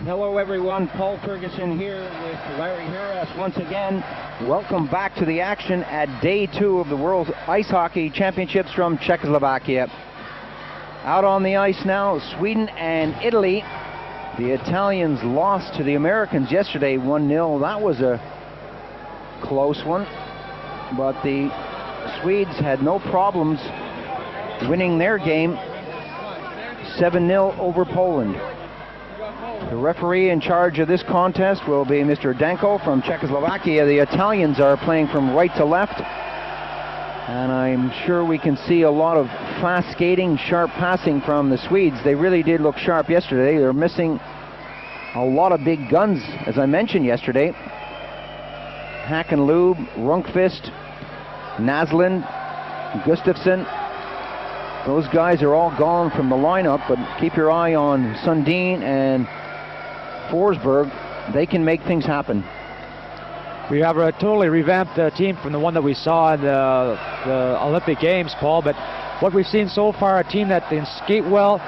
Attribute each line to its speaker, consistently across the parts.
Speaker 1: Hello everyone, Paul Ferguson here with Larry Harris once again. Welcome back to the action at day 2 of the World Ice Hockey Championships from Czechoslovakia. Out on the ice now, Sweden and Italy. The Italians lost to the Americans yesterday 1-0. That was a close one, but the Swedes had no problems winning their game 7-0 over Poland. The referee in charge of this contest will be Mr. Danko from Czechoslovakia. The Italians are playing from right to left, and I'm sure we can see a lot of fast skating, sharp passing from the Swedes. They really did look sharp yesterday. They're missing a lot of big guns, as I mentioned yesterday. Hackenlube, Rundqvist, Naslund, Gustafsson. Those guys are all gone from the lineup, but keep your eye on Sundin and Forsberg. They can make things happen.
Speaker 2: We have a totally revamped team from the one that we saw in the Olympic Games, Paul, but what we've seen so far, a team that can skate well,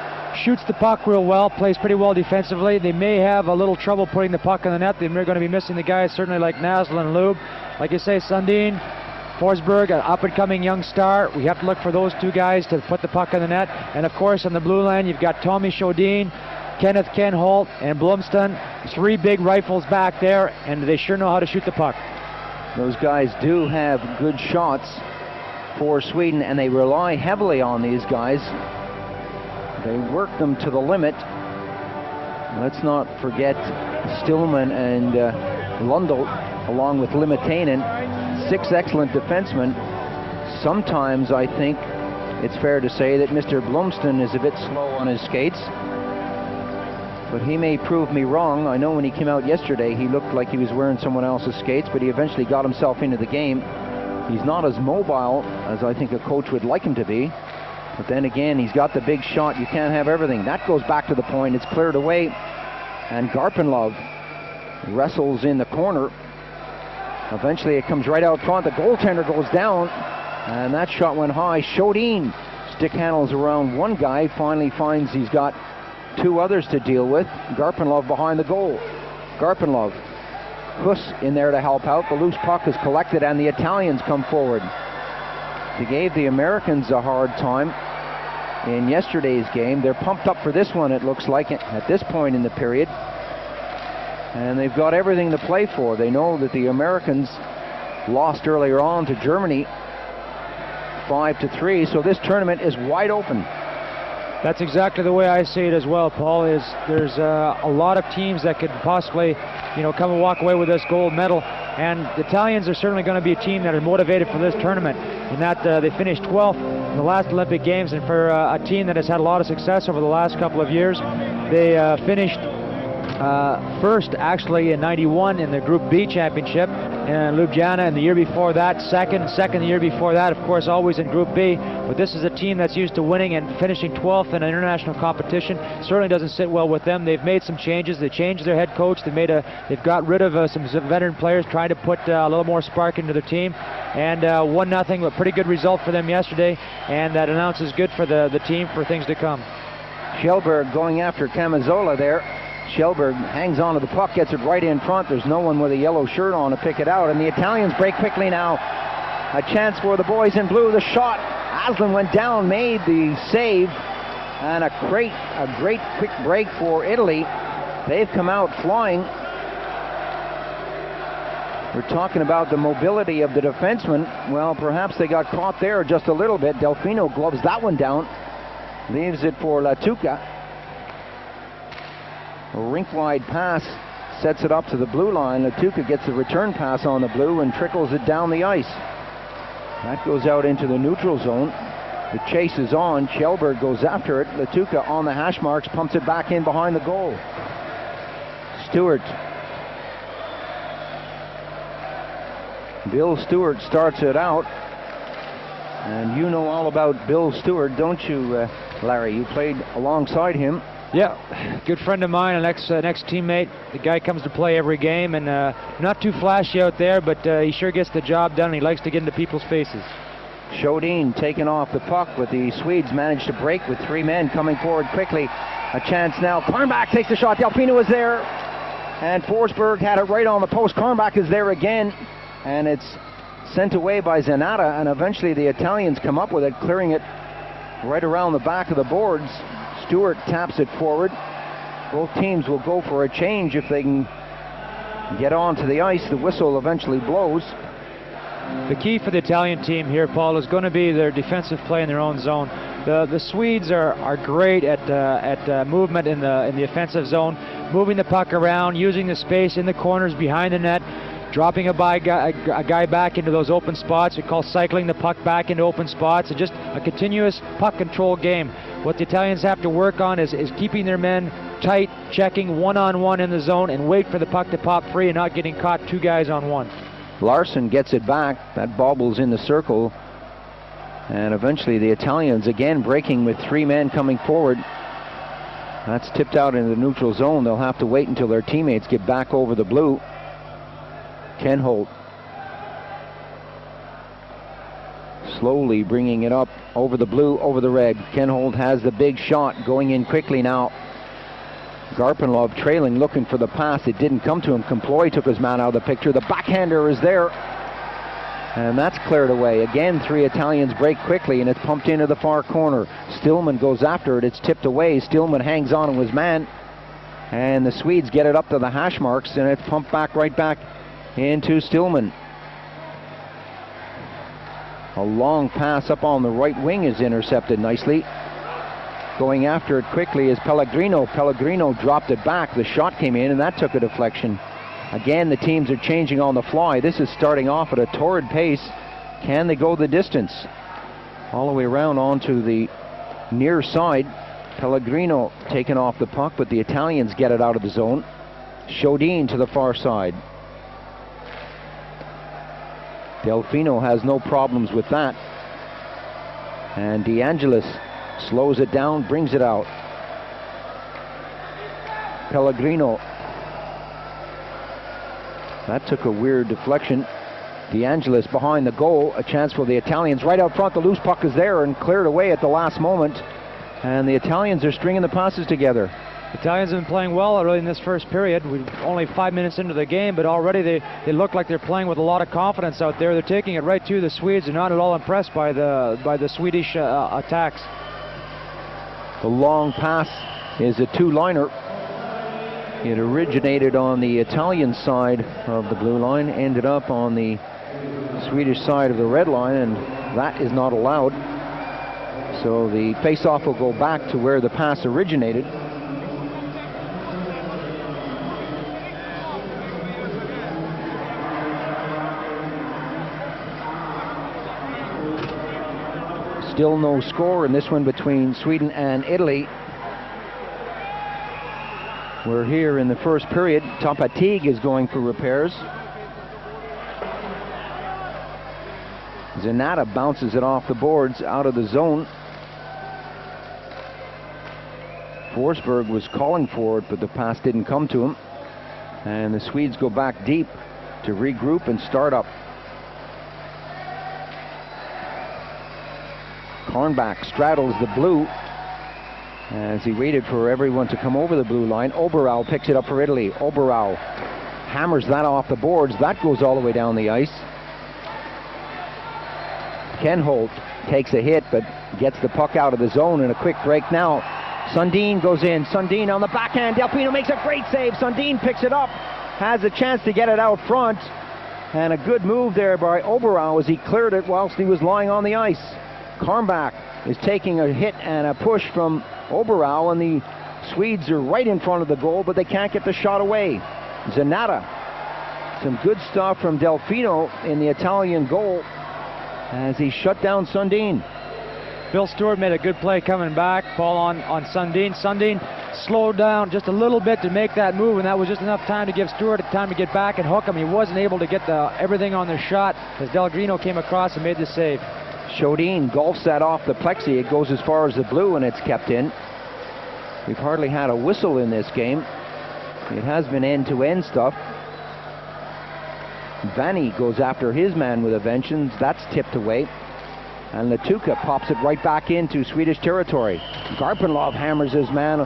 Speaker 2: shoots the puck real well, plays pretty well defensively. They may have a little trouble putting the puck in the net. They're going to be missing the guys certainly like Naslund and Lube. Like you say, Sundin, Forsberg, an up-and-coming young star. We have to look for those two guys to put the puck in the net. And of course, on the blue line, you've got Tommy Shodin, Kenneth Ken Holt, and Blomsten. 3 big rifles back there, and they sure know how to shoot the puck.
Speaker 1: Those guys do have good shots for Sweden, and they rely heavily on these guys. They work them to the limit. Let's not forget Stillman and Lundell, along with Limitainen, 6 excellent defensemen. Sometimes I think it's fair to say that Mr. Blomsten is a bit slow on his skates, but he may prove me wrong. I know when he came out yesterday, he looked like he was wearing someone else's skates, but he eventually got himself into the game. He's not as mobile as I think a coach would like him to be, but then again, he's got the big shot. You can't have everything. That goes back to the point. It's cleared away, and Garpenlov wrestles in the corner. Eventually, it comes right out front. The goaltender goes down, and that shot went high. Shodin stick handles around one guy, finally finds he's got 2 others to deal with. Garpenlov behind the goal. Garpenlov, Huss in there to help out. The loose puck is collected, and the Italians come forward. They gave the Americans a hard time in yesterday's game. They're pumped up for this one, it looks like, at this point in the period. And they've got everything to play for. They know that the Americans lost earlier on to Germany 5-3, so this tournament is wide open.
Speaker 2: That's exactly the way I see it as well, Paul. There's a lot of teams that could possibly, come and walk away with this gold medal, and the Italians are certainly going to be a team that are motivated for this tournament. In that they finished 12th in the last Olympic Games, and for a team that has had a lot of success over the last couple of years, they finished first actually in '91 in the Group B championship in Ljubljana, and the year before that second the year before that, of course, always in Group B. But this is a team that's used to winning, and finishing 12th in an international competition certainly doesn't sit well with them. They've made some changes. They changed their head coach. They've got rid of some veteran players, trying to put a little more spark into their team, and 1-0, a pretty good result for them yesterday, and that announces good for the team for things to come.
Speaker 1: Kjellberg going after Camisola there. Kjellberg hangs on to the puck, gets it right in front. There's no one with a yellow shirt on to pick it out, and the Italians break quickly now. A chance for the boys in blue. The shot. Aslan went down, made the save, and a great quick break for Italy. They've come out flying. We're talking about the mobility of the defenseman. Well, perhaps they got caught there just a little bit. Delfino gloves that one down. Leaves it for Latuca. A rink-wide pass sets it up to the blue line. Latuca gets the return pass on the blue and trickles it down the ice. That goes out into the neutral zone. The chase is on. Kjellberg goes after it. Latuca on the hash marks, pumps it back in behind the goal. Stewart. Bill Stewart starts it out. And you know all about Bill Stewart, don't you, Larry? You played alongside him.
Speaker 2: Yeah, good friend of mine, an ex-teammate. The guy comes to play every game, and not too flashy out there, but he sure gets the job done. He likes to get into people's faces.
Speaker 1: Shodin taking off the puck, but the Swedes managed to break with 3 men coming forward quickly. A chance now. Karnbach takes the shot. Delfino is there. And Forsberg had it right on the post. Karnbach is there again. And it's sent away by Zanata. And eventually the Italians come up with it, clearing it right around the back of the boards. Stewart taps it forward. Both teams will go for a change if they can get onto the ice. The whistle eventually blows.
Speaker 2: The key for the Italian team here, Paul, is going to be their defensive play in their own zone. The Swedes are great at movement in the offensive zone, moving the puck around, using the space in the corners behind the net, dropping a guy back into those open spots. We call cycling the puck back into open spots. It's just a continuous puck control game. What the Italians have to work on is keeping their men tight, checking one-on-one in the zone, and wait for the puck to pop free and not getting caught two guys on one.
Speaker 1: Larson gets it back. That bobbles in the circle. And eventually the Italians again breaking with three men coming forward. That's tipped out into the neutral zone. They'll have to wait until their teammates get back over the blue. Ken Holt slowly bringing it up over the blue, over the red. Ken Holt has the big shot going in quickly now. Garpenlov trailing, looking for the pass. It didn't come to him. Comploy took his man out of the picture. The backhander is there. And that's cleared away. Again, three Italians break quickly, and it's pumped into the far corner. Stillman goes after it. It's tipped away. Stillman hangs on to his man. And the Swedes get it up to the hash marks, and it's pumped back right back into Stillman. A long pass up on the right wing is intercepted nicely. Going after it quickly is Pellegrino. Pellegrino dropped it back. The shot came in, and that took a deflection. Again, the teams are changing on the fly. This is starting off at a torrid pace. Can they go the distance? All the way around onto the near side. Pellegrino taken off the puck, but the Italians get it out of the zone. Chodin to the far side. Delfino has no problems with that. And DeAngelis slows it down, brings it out. Pellegrino. That took a weird deflection. DeAngelis behind the goal. A chance for the Italians right out front. The loose puck is there and cleared away at the last moment. And the Italians are stringing the passes together.
Speaker 2: Italians have been playing well early in this first period. We're only 5 minutes into the game, but already they look like they're playing with a lot of confidence out there. They're taking it right to the Swedes. They're not at all impressed by the Swedish attacks.
Speaker 1: The long pass is a two-liner. It originated on the Italian side of the blue line, ended up on the Swedish side of the red line, and that is not allowed. So the face-off will go back to where the pass originated. Still no score in this one between Sweden and Italy. We're here in the first period. Tompatig is going for repairs. Zanata bounces it off the boards out of the zone. Forsberg was calling for it, but the pass didn't come to him. And the Swedes go back deep to regroup and start up. Karnbach straddles the blue as he waited for everyone to come over the blue line. Oberau picks it up for Italy. Oberau hammers that off the boards. That goes all the way down the ice. Ken Holt takes a hit but gets the puck out of the zone in a quick break now. Sundin goes in. Sundin on the backhand. Delfino makes a great save. Sundin picks it up. Has a chance to get it out front. And a good move there by Oberau as he cleared it whilst he was lying on the ice. Karnbach is taking a hit and a push from Oberau, and the Swedes are right in front of the goal, but they can't get the shot away. Zanata. Some good stuff from Delfino in the Italian goal as he shut down Sundin.
Speaker 2: Phil Stewart made a good play coming back. Ball on Sundin. Sundin slowed down just a little bit to make that move, and that was just enough time to give Stewart time to get back and hook him. He wasn't able to get everything on the shot as Delgrino came across and made the save.
Speaker 1: Chodin golfs that off the plexi. It goes as far as the blue, and it's kept in. We've hardly had a whistle in this game. It has been end-to-end stuff. Vanni goes after his man with a vengeance. That's tipped away. And Latuka pops it right back into Swedish territory. Garpenlov hammers his man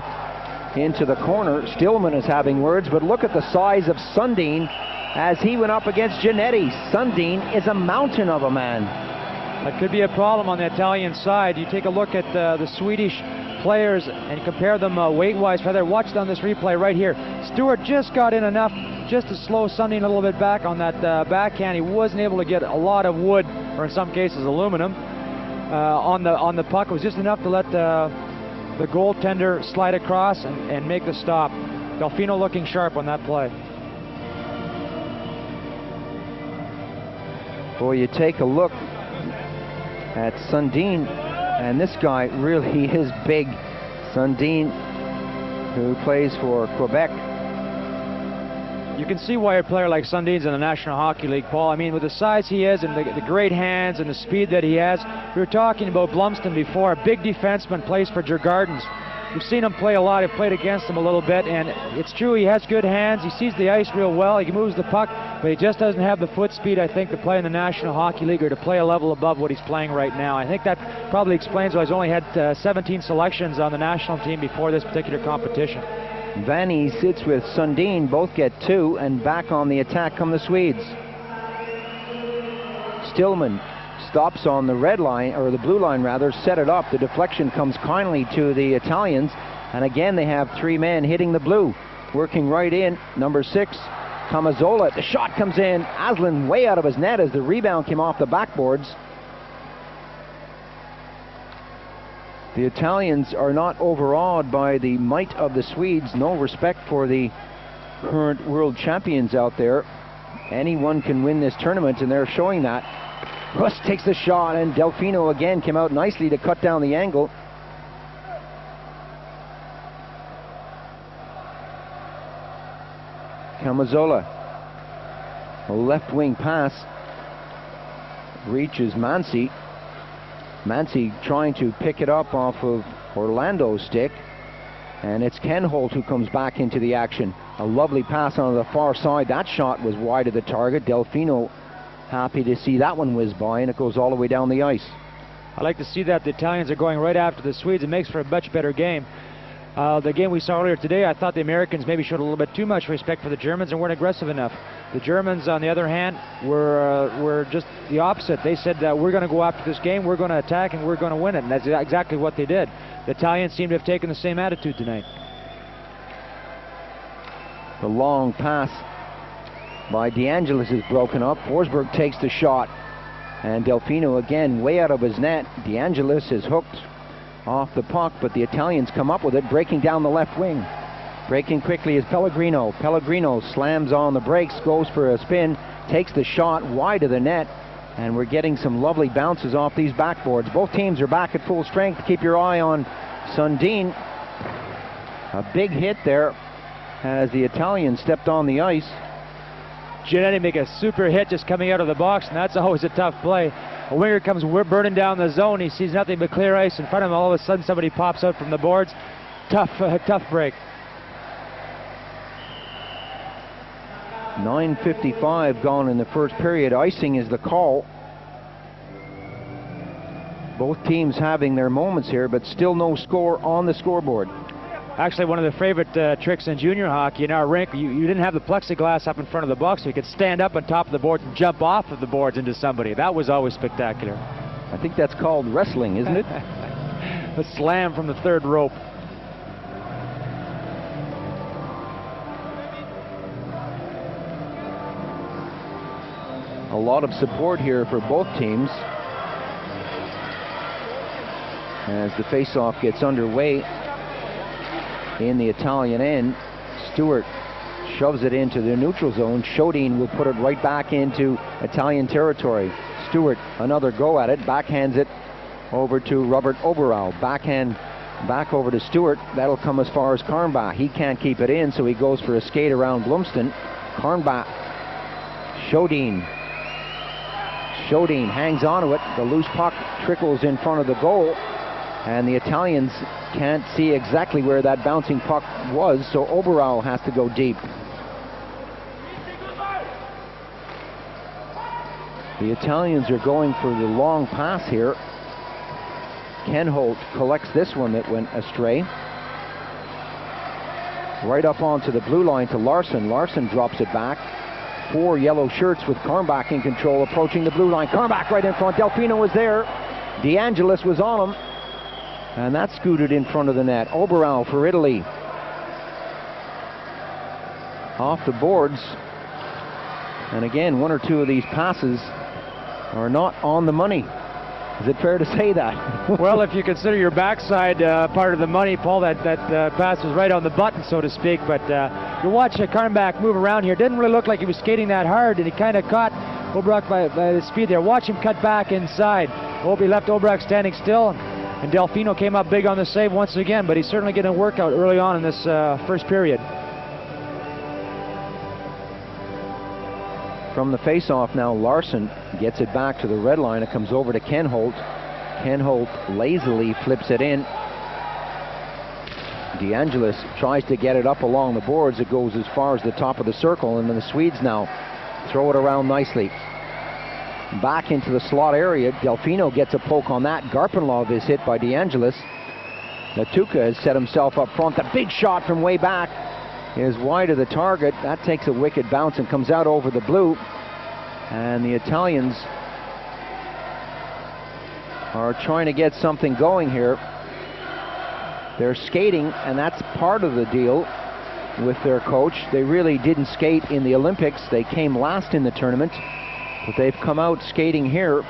Speaker 1: into the corner. Stillman is having words, but look at the size of Sundin as he went up against Giannetti. Sundin is a mountain of a man.
Speaker 2: That could be a problem on the Italian side. You take a look at the Swedish players and compare them weight-wise. Heather, watch on this replay right here. Stewart just got in enough just to slow Sundin a little bit back on that backhand. He wasn't able to get a lot of wood, or in some cases aluminum, on the puck. It was just enough to let the goaltender slide across and make the stop. Delfino looking sharp on that play.
Speaker 1: Boy, you take a look at Sundin, and this guy really is big. Sundin, who plays for Quebec.
Speaker 2: You can see why a player like Sundin's in the National Hockey League, Paul. I mean, with the size he is and the great hands and the speed that he has. We were talking about Blumston before, a big defenseman, plays for Djurgårdens. We've seen him play a lot. I've played against him a little bit, and it's true, he has good hands. He sees the ice real well. He moves the puck, but he just doesn't have the foot speed, I think, to play in the National Hockey League or to play a level above what he's playing right now. I think that probably explains why he's only had 17 selections on the national team before this particular competition.
Speaker 1: Vanni sits with Sundin, both get 2, and back on the attack come the Swedes. Stillman stops on the red line, or the blue line rather, set it up. The deflection comes kindly to the Italians, and again they have 3 men hitting the blue. Working right in, number 6, Camazola. The shot comes in, Aslan way out of his net as the rebound came off the backboards. The Italians are not overawed by the might of the Swedes. No respect for the current world champions out there. Anyone can win this tournament, and they're showing that. Russ takes the shot, and Delfino again came out nicely to cut down the angle. Camazola, a left wing pass, reaches Mansi. Mansi trying to pick it up off of Orlando's stick, and it's Ken Holt who comes back into the action. A lovely pass on the far side. That shot was wide of the target. Delfino happy to see that one whiz by, and it goes all the way down the ice.
Speaker 2: I like to see that the Italians are going right after the Swedes. It makes for a much better game. The game we saw earlier today, I thought the Americans maybe showed a little bit too much respect for the Germans and weren't aggressive enough. The Germans, on the other hand, were just the opposite. They said that we're going to go after this game, we're going to attack, and we're going to win it, and that's exactly what they did. The Italians seem to have taken the same attitude tonight.
Speaker 1: The long pass by DeAngelis is broken up. Forsberg takes the shot, and Delfino again way out of his net. DeAngelis is hooked off the puck, but the Italians come up with it, breaking down the left wing. Breaking quickly is Pellegrino. Pellegrino slams on the brakes, goes for a spin, takes the shot wide of the net, and we're getting some lovely bounces off these backboards. Both teams are back at full strength. Keep your eye on Sundin. A big hit there as the Italians stepped on the ice.
Speaker 2: Giannetti make a super hit just coming out of the box, and that's always a tough play. A winger comes burning down the zone. He sees nothing but clear ice in front of him. All of a sudden somebody pops out from the boards. Tough break.
Speaker 1: 9:55 gone in the first period. Icing is the call. Both teams having their moments here, but still no score on the scoreboard.
Speaker 2: Actually, one of the favorite tricks in junior hockey in our rink, you didn't have the plexiglass up in front of the box, so you could stand up on top of the boards and jump off of the boards into somebody. That was always spectacular.
Speaker 1: I think that's called wrestling, isn't it?
Speaker 2: A slam from the third rope.
Speaker 1: A lot of support here for both teams as the faceoff gets underway in the Italian end. Stewart shoves it into the neutral zone. Shodin will put it right back into Italian territory. Stewart, another go at it, backhands it over to Robert Oberau. Backhand back over to Stewart. That'll come as far as Karnbach. He can't keep it in, so he goes for a skate around Blumston. Karnbach, Shodin hangs onto it. The loose puck trickles in front of the goal, and the Italians can't see exactly where that bouncing puck was, so Oberau has to go deep. The Italians are going for the long pass here. Ken Holt collects this one that went astray. right up onto the blue line to Larson. Larson drops it back. 4 yellow shirts with Carmbach in control, approaching the blue line. Carmbach right in front. Delfino was there. DeAngelis was on him. And that scooted in front of the net. Oberau for Italy. Off the boards. And again, 1 or 2 of these passes are not on the money. Is it fair to say that?
Speaker 2: Well, if you consider your backside part of the money, Paul, that pass was right on the button, so to speak. But you watch Carmbach move around here. Didn't really look like he was skating that hard, and he kind of caught Obrock by the speed there. Watch him cut back inside. Obi left Obrock standing still, and Delfino came up big on the save once again, but he's certainly getting a workout early on in this first period.
Speaker 1: From the face-off now, Larson gets it back to the red line. It comes over to Ken Holt. Ken Holt lazily flips it in. DeAngelis tries to get it up along the boards. It goes as far as the top of the circle, and then the Swedes now throw it around nicely. Back into the slot area. Delfino gets a poke on that. Garpenlov is hit by DeAngelis. Natuka has set himself up front. The big shot from way back is wide of the target. That takes a wicked bounce and comes out over the blue. And the Italians are trying to get something going here. They're skating, and that's part of the deal with their coach. They really didn't skate in the Olympics. They came last in the tournament, but they've come out skating here.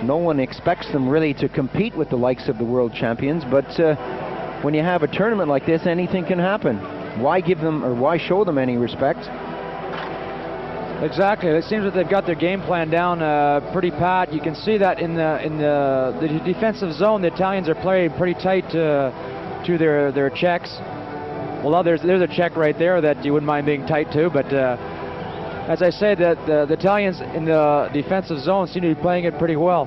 Speaker 1: No one expects them really to compete with the likes of the world champions, but when you have a tournament like this, anything can happen. Why give them, or why show them any respect?
Speaker 2: Exactly. It seems that they've got their game plan down pretty pat. You can see that in the defensive zone, the Italians are playing pretty tight to their checks. Well, there's a check right there that you wouldn't mind being tight to, but as I said, that the Italians in the defensive zone seem to be playing it pretty well.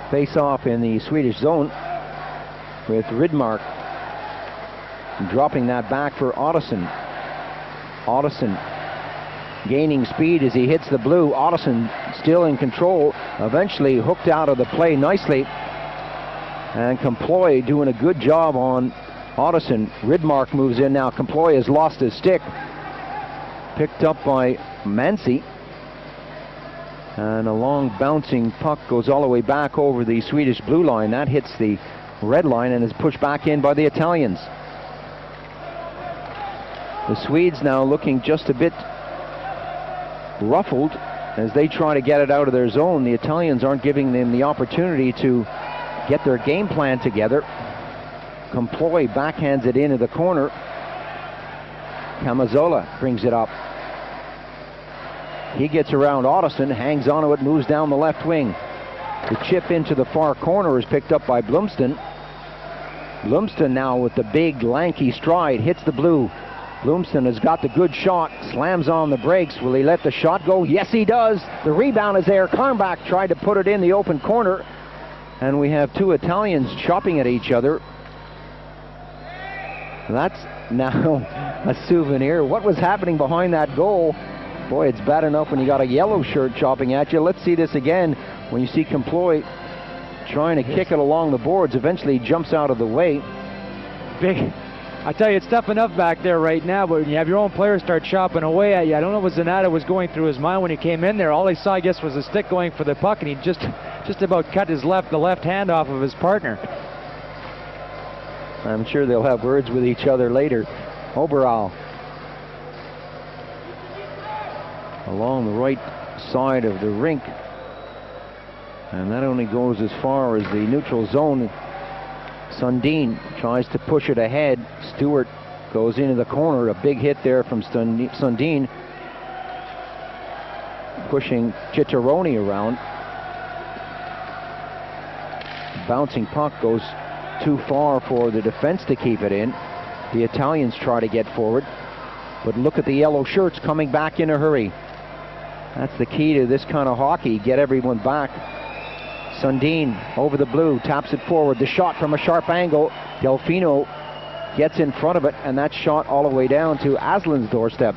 Speaker 1: Face off in the Swedish zone with Rydmark dropping that back for Ottoson. Ottoson gaining speed as he hits the blue. Ottoson still in control, eventually hooked out of the play nicely. And Comploy doing a good job on Ottoson. Rydmark moves in now. Comploy has lost his stick. Picked up by Mansi. And a long bouncing puck goes all the way back over the Swedish blue line. That hits the red line and is pushed back in by the Italians. The Swedes now looking just a bit ruffled as they try to get it out of their zone. The Italians aren't giving them the opportunity to get their game plan together. Comploy backhands it into the corner. Camazola brings it up. He gets around Ottoson, hangs onto it, moves down the left wing. The chip into the far corner is picked up by Blomsten. Blomsten now with the big lanky stride hits the blue. Blomsten has got the good shot, slams on the brakes. Will he let the shot go? Yes, he does. The rebound is there. Carmbach tried to put it in the open corner. And we have 2 Italians chopping at each other. That's now a souvenir. What was happening behind that goal? Boy, it's bad enough when you got a yellow shirt chopping at you. Let's see this again. When you see Comploy trying to kick it along the boards, eventually jumps out of the way.
Speaker 2: Big. I tell you, it's tough enough back there right now, but when you have your own players start chopping away at you, I don't know what Zanata was going through his mind when he came in there. All he saw, I guess, was a stick going for the puck, and he just about cut the left hand off of his partner.
Speaker 1: I'm sure they'll have words with each other later. Oberau along the right side of the rink, and that only goes as far as the neutral zone. Sundin tries to push it ahead. Stewart goes into the corner. A big hit there from Sundin, pushing Chicharoni around. Bouncing puck goes too far for the defense to keep it in. The Italians try to get forward, but look at the yellow shirts coming back in a hurry. That's the key to this kind of hockey. Get everyone back. Sundin over the blue, taps it forward. The shot from a sharp angle. Delfino gets in front of it, and that shot all the way down to Aslan's doorstep.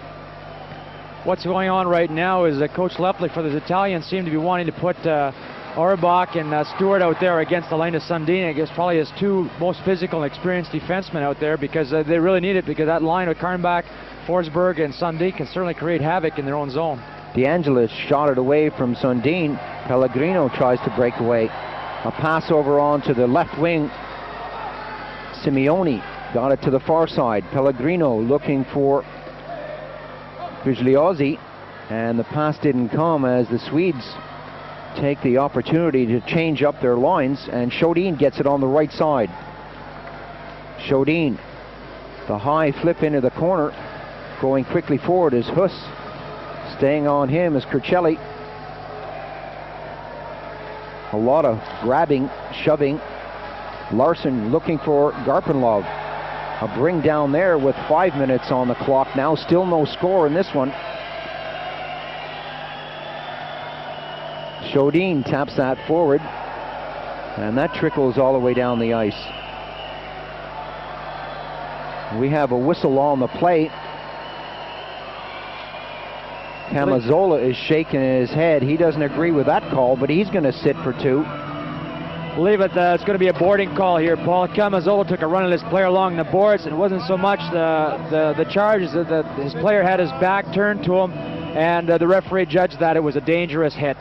Speaker 2: what's going on right now is that Coach Lepley for the Italians seem to be wanting to put Auerbach and Stewart out there against Elena Sundin. I guess probably his two most physical and experienced defensemen out there, because they really need it, because that line with Karnbach, Forsberg, and Sundin can certainly create havoc in their own zone. DeAngelis shot it away from Sundin. Pellegrino tries to break away. A pass over onto the left wing. Simeone got it to the far side. Pellegrino looking for Bugliozzi, and the pass didn't come as the Swedes take the opportunity to change up their lines, and Shodin gets it on the right side. Shodin, the high flip into the corner, going quickly forward is Huss. Staying on him is Kirchelli. A lot of grabbing, shoving. Larson looking for Garpenlov. A bring down there with 5 minutes on the clock now. Still no score in this one. Shodin taps that forward, and that trickles all the way down the ice. We have a whistle on the play. Camazola is shaking his head. He doesn't agree with that call, but he's going to sit for two. Believe it, it's going to be a boarding call here, Paul. Camazola took a run at his player along the boards. It wasn't so much the charge as that his player had his back turned to him, and the referee judged that it was a dangerous hit.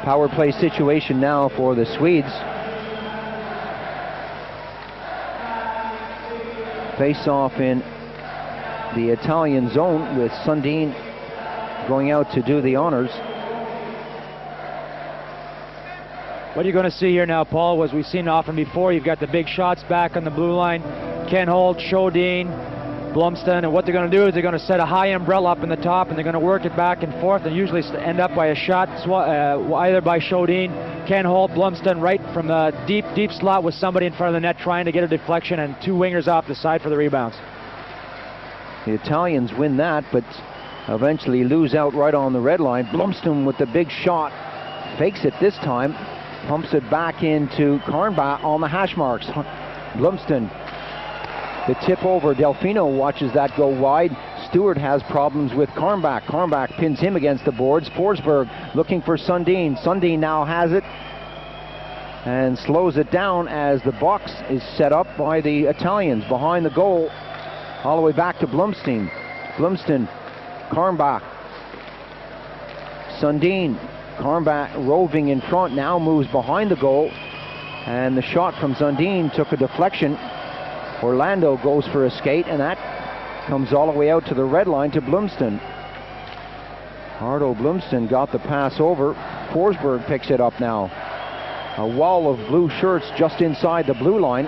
Speaker 1: Power play situation now for the Swedes. Face off in the Italian zone with Sundin going out to do the honors.
Speaker 2: What you're going to see here now, Paul, as we've seen often before, you've got the big shots back on the blue line. Ken Holt, Shodin, Blumston, and what they're going to do is they're going to set a high umbrella up in the top, and they're going to work it back and forth, and usually end up by a shot either by Shodin, Ken Holt, Blumston, right from the deep slot with somebody in front of the net trying to get a deflection, and two wingers off the side for the rebounds.
Speaker 1: The Italians win that, but eventually lose out right on the red line. Blumston with the big shot, fakes it this time, pumps it back into Karnbach on the hash marks. Blumston, the tip over. Delfino watches that go wide. Stewart has problems with Karnbach. Karnbach pins him against the boards. Forsberg looking for Sundin. Sundin now has it and slows it down as the box is set up by the Italians behind the goal, all the way back to Blumstein. Blumston, Karnbach, Sundin. Karnbach roving in front, now moves behind the goal, and the shot from Sundin took a deflection. Orlando goes for a skate, and that comes all the way out to the red line to Blumston. Hardo Blumston got the pass over. Forsberg picks it up now. A wall of blue shirts just inside the blue line,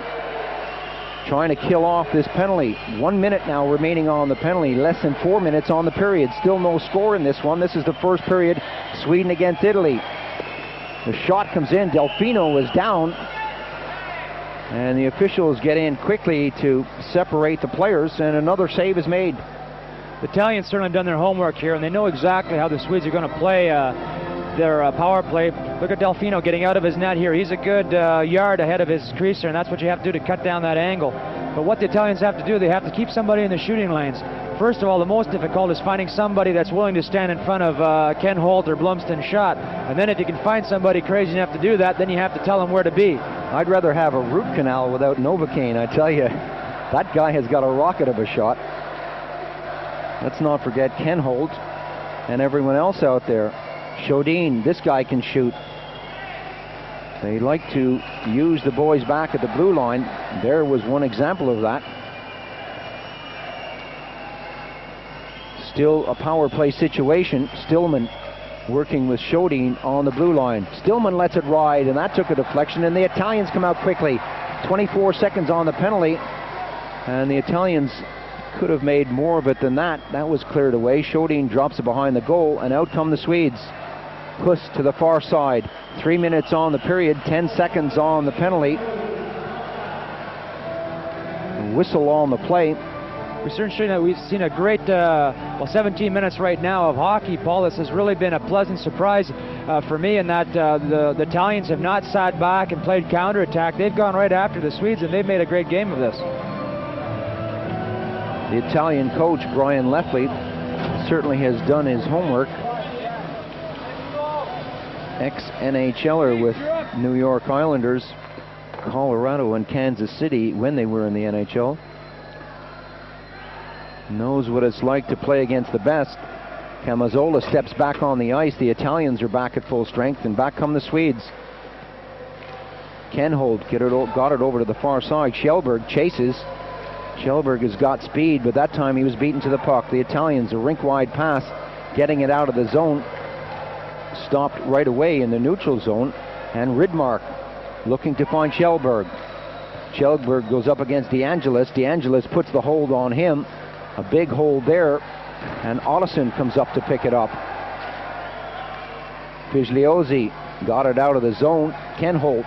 Speaker 1: trying to kill off this penalty. 1 minute now remaining on the penalty, less than 4 minutes on the period. Still no score in this one. This is the first period, Sweden against Italy. The shot comes in, Delfino is down, and the officials get in quickly to separate the players, and another save is made.
Speaker 2: The Italians certainly have done their homework here, and they know exactly how the Swedes are going to play their power play. Look at Delfino getting out of his net here. He's a good yard ahead of his creaser, and that's what you have to do to cut down that angle. But what the Italians have to do, they have to keep somebody in the shooting lanes. First of all, the most difficult is finding somebody that's willing to stand in front of Ken Holt or Blumston's shot. And then if you can find somebody crazy enough to do that, then you have to tell them where to be.
Speaker 1: I'd rather have a root canal without Novocaine, I tell you. That guy has got a rocket of a shot. Let's not forget Ken Holt and everyone else out there. Shodin, this guy can shoot. They like to use the boys back at the blue line. There was one example of that. Still a power play situation. Stillman working with Shodin on the blue line. Stillman lets it ride, and that took a deflection, and the Italians come out quickly. 24 seconds on the penalty, and the Italians could have made more of it than that. That was cleared away. Shodin drops it behind the goal, and out come the Swedes. Puss to the far side. 3 minutes on the period, 10 seconds on the penalty. Whistle on the play.
Speaker 2: We've seen a great, 17 minutes right now of hockey, Paul. This has really been a pleasant surprise for me in that the Italians have not sat back and played counterattack. They've gone right after the Swedes, and they've made a great game of this.
Speaker 1: The Italian coach, Brian Lefley, certainly has done his homework. Ex-NHLer with New York Islanders, Colorado, and Kansas City when they were in the NHL. Knows what it's like to play against the best. Camazzola steps back on the ice. The Italians are back at full strength, and back come the Swedes. Kenhold got it over to the far side. Kjellberg chases. Kjellberg has got speed, but that time he was beaten to the puck. The Italians, a rink-wide pass, getting it out of the zone. Stopped right away in the neutral zone, and Rydmark looking to find Kjellberg. Kjellberg goes up against DeAngelis. DeAngelis puts the hold on him. A big hold there, and Ottosson comes up to pick it up. Figliozzi got it out of the zone. Kenholt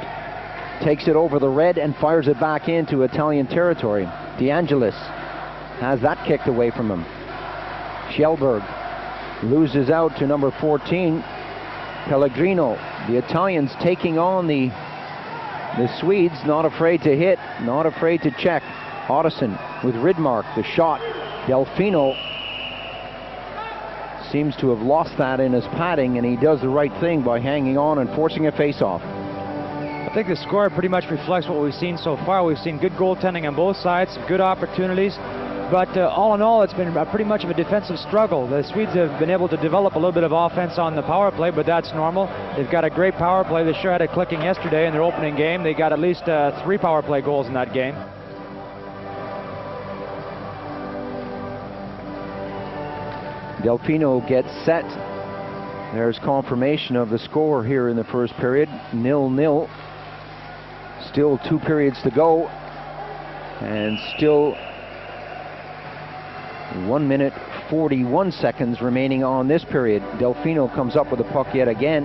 Speaker 1: takes it over the red and fires it back into Italian territory. DeAngelis has that kicked away from him. Kjellberg loses out to number 14, Pellegrino. The Italians taking on the Swedes, not afraid to hit, not afraid to check. Ottosson with Rydmark, the shot. Delfino seems to have lost that in his padding, and he does the right thing by hanging on and forcing a face-off.
Speaker 2: I think the score pretty much reflects what we've seen so far. We've seen good goaltending on both sides, good opportunities, but all in all, it's been pretty much of a defensive struggle. The Swedes have been able to develop a little bit of offense on the power play, but that's normal. They've got a great power play. They sure had it clicking yesterday in their opening game. They got at least 3 power play goals in that game.
Speaker 1: Delfino gets set. There's confirmation of the score here in the first period. 0-0. Still 2 periods to go. And still 1 minute 41 seconds remaining on this period. Delfino comes up with the puck yet again.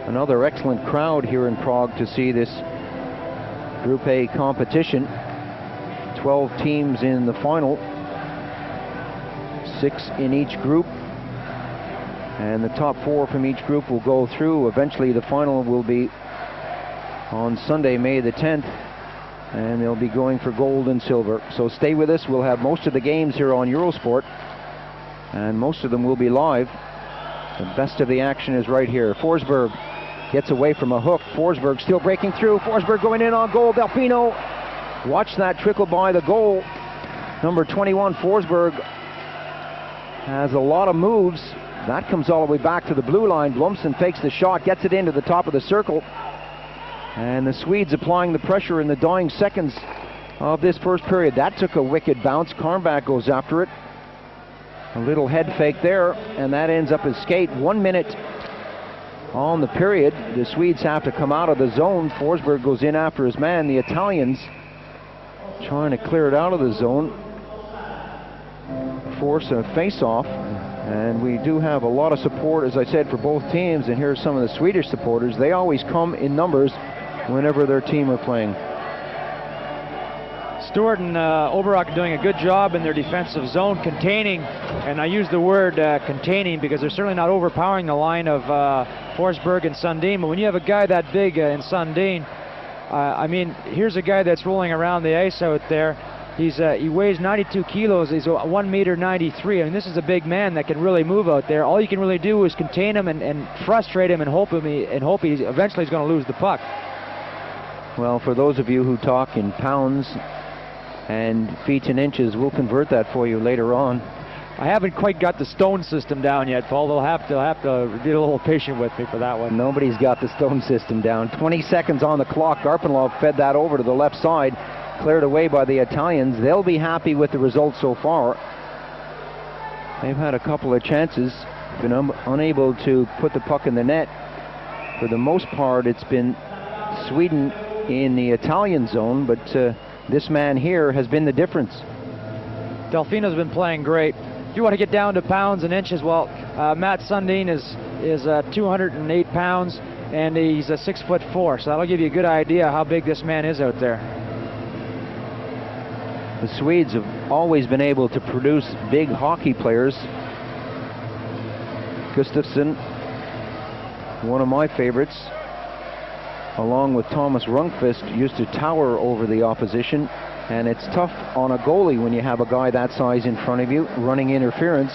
Speaker 1: Another excellent crowd here in Prague to see this Group A competition. 12 teams in the final, 6 in each group, and the top 4 from each group will go through. Eventually the final will be on Sunday, May the 10th, and they'll be going for gold and silver. So stay with us. We'll have most of the games here on Eurosport, and most of them will be live. The best of the action is right here. Forsberg gets away from a hook. Forsberg still breaking through. Forsberg going in on goal. Delfino, watch that trickle by the goal. Number 21, Forsberg, has a lot of moves. That comes all the way back to the blue line. Blomsten fakes the shot, gets it into the top of the circle. And the Swedes applying the pressure in the dying seconds of this first period. That took a wicked bounce. Karnback goes after it. A little head fake there, and that ends up as skate. 1 minute on the period. The Swedes have to come out of the zone. Forsberg goes in after his man. The Italians trying to clear it out of the zone, force a face-off, and we do have a lot of support, as I said, for both teams. And here's some of the Swedish supporters. They always come in numbers whenever their team are playing.
Speaker 2: Stewart and Oberock are doing a good job in their defensive zone, containing, and I use the word containing because they're certainly not overpowering the line of Forsberg and Sundin. But when you have a guy that big in Sundin, I mean, here's a guy that's rolling around the ice out there. He weighs 92 kilos. He's 1.93 m. I mean, this is a big man that can really move out there. All you can really do is contain him and frustrate him and hope he eventually is going to lose the puck.
Speaker 1: Well, for those of you who talk in pounds and feet and inches, we'll convert that for you later on.
Speaker 2: I haven't quite got the stone system down yet, Paul. They'll have to be a little patient with me for that one.
Speaker 1: Nobody's got the stone system down. 20 seconds on the clock. Garpenlov fed that over to the left side, cleared away by the Italians. They'll be happy with the result so far. They've had a couple of chances, been unable to put the puck in the net. For the most part, it's been Sweden in the Italian zone, but this man here has been the difference.
Speaker 2: Delfino's been playing great. If you want to get down to pounds and inches, well, Matt Sundin is 208 pounds, and he's 6'4", so that'll give you a good idea how big this man is out there.
Speaker 1: The Swedes have always been able to produce big hockey players. Gustafsson, one of my favorites, along with Thomas Rundqvist, used to tower over the opposition, and it's tough on a goalie when you have a guy that size in front of you running interference,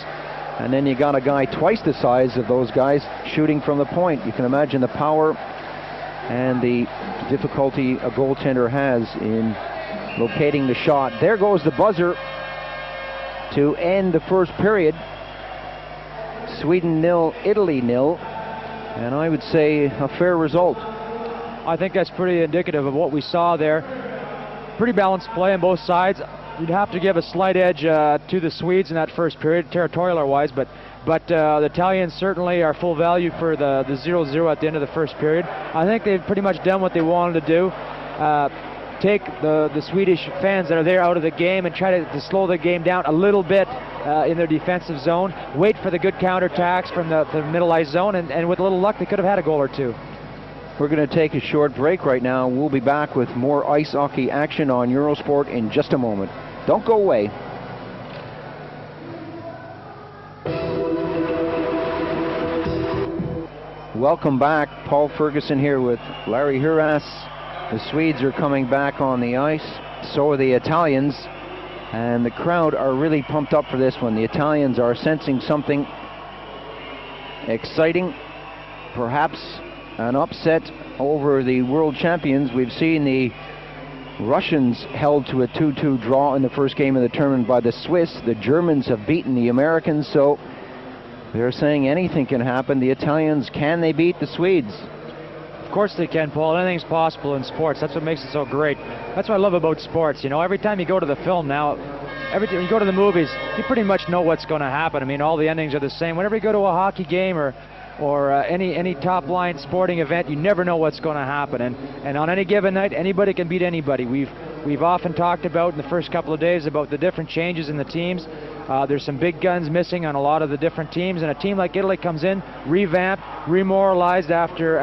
Speaker 1: and then you got a guy twice the size of those guys shooting from the point. You can imagine the power and the difficulty a goaltender has in locating the shot. There goes the buzzer to end the first period. Sweden 0, Italy 0, and I would say a fair result.
Speaker 2: I think that's pretty indicative of what we saw there. Pretty balanced play on both sides. You'd have to give a slight edge to the Swedes in that first period, territorial-wise, but the Italians certainly are full value for the 0-0 at the end of the first period. I think they've pretty much done what they wanted to do. Take the Swedish fans that are there out of the game and try to slow the game down a little bit in their defensive zone. Wait for the good counterattacks from the middle ice zone, and with a little luck, they could have had a goal or two.
Speaker 1: We're going to take a short break right now. We'll be back with more ice hockey action on Eurosport in just a moment. Don't go away. Welcome back. Paul Ferguson here with Larry Hurass. The Swedes are coming back on the ice. So are the Italians. And the crowd are really pumped up for this one. The Italians are sensing something exciting. Perhaps an upset over the world champions. We've seen the Russians held to a 2-2 draw in the first game of the tournament by the Swiss. The Germans have beaten the Americans, so they're saying anything can happen. The Italians, can they beat the Swedes?
Speaker 2: Of course they can, Paul. Anything's possible in sports. That's what makes it so great. That's what I love about sports. You know, every time you go to the film now, every time you go to the movies, you pretty much know what's going to happen. I mean, all the endings are the same. Whenever you go to a hockey game or any top-line sporting event, you never know what's going to happen. And on any given night, anybody can beat anybody. We've often talked about in the first couple of days about the different changes in the teams. There's some big guns missing on a lot of the different teams, and a team like Italy comes in, revamped, remoralized after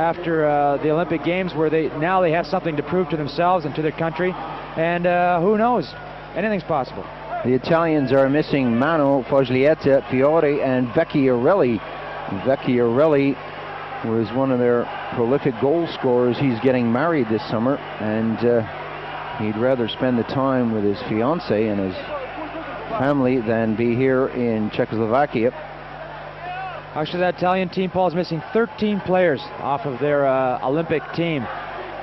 Speaker 2: the Olympic Games, where they have something to prove to themselves and to their country. And who knows? Anything's possible.
Speaker 1: The Italians are missing Mano, Foglietta, Fiore, and Vecchiarelli. Vecchiarelli was one of their prolific goal scorers. He's getting married this summer, and he'd rather spend the time with his fiancée and his family than be here in Czechoslovakia.
Speaker 2: Actually, that Italian team, Paul, is missing 13 players off of their Olympic team,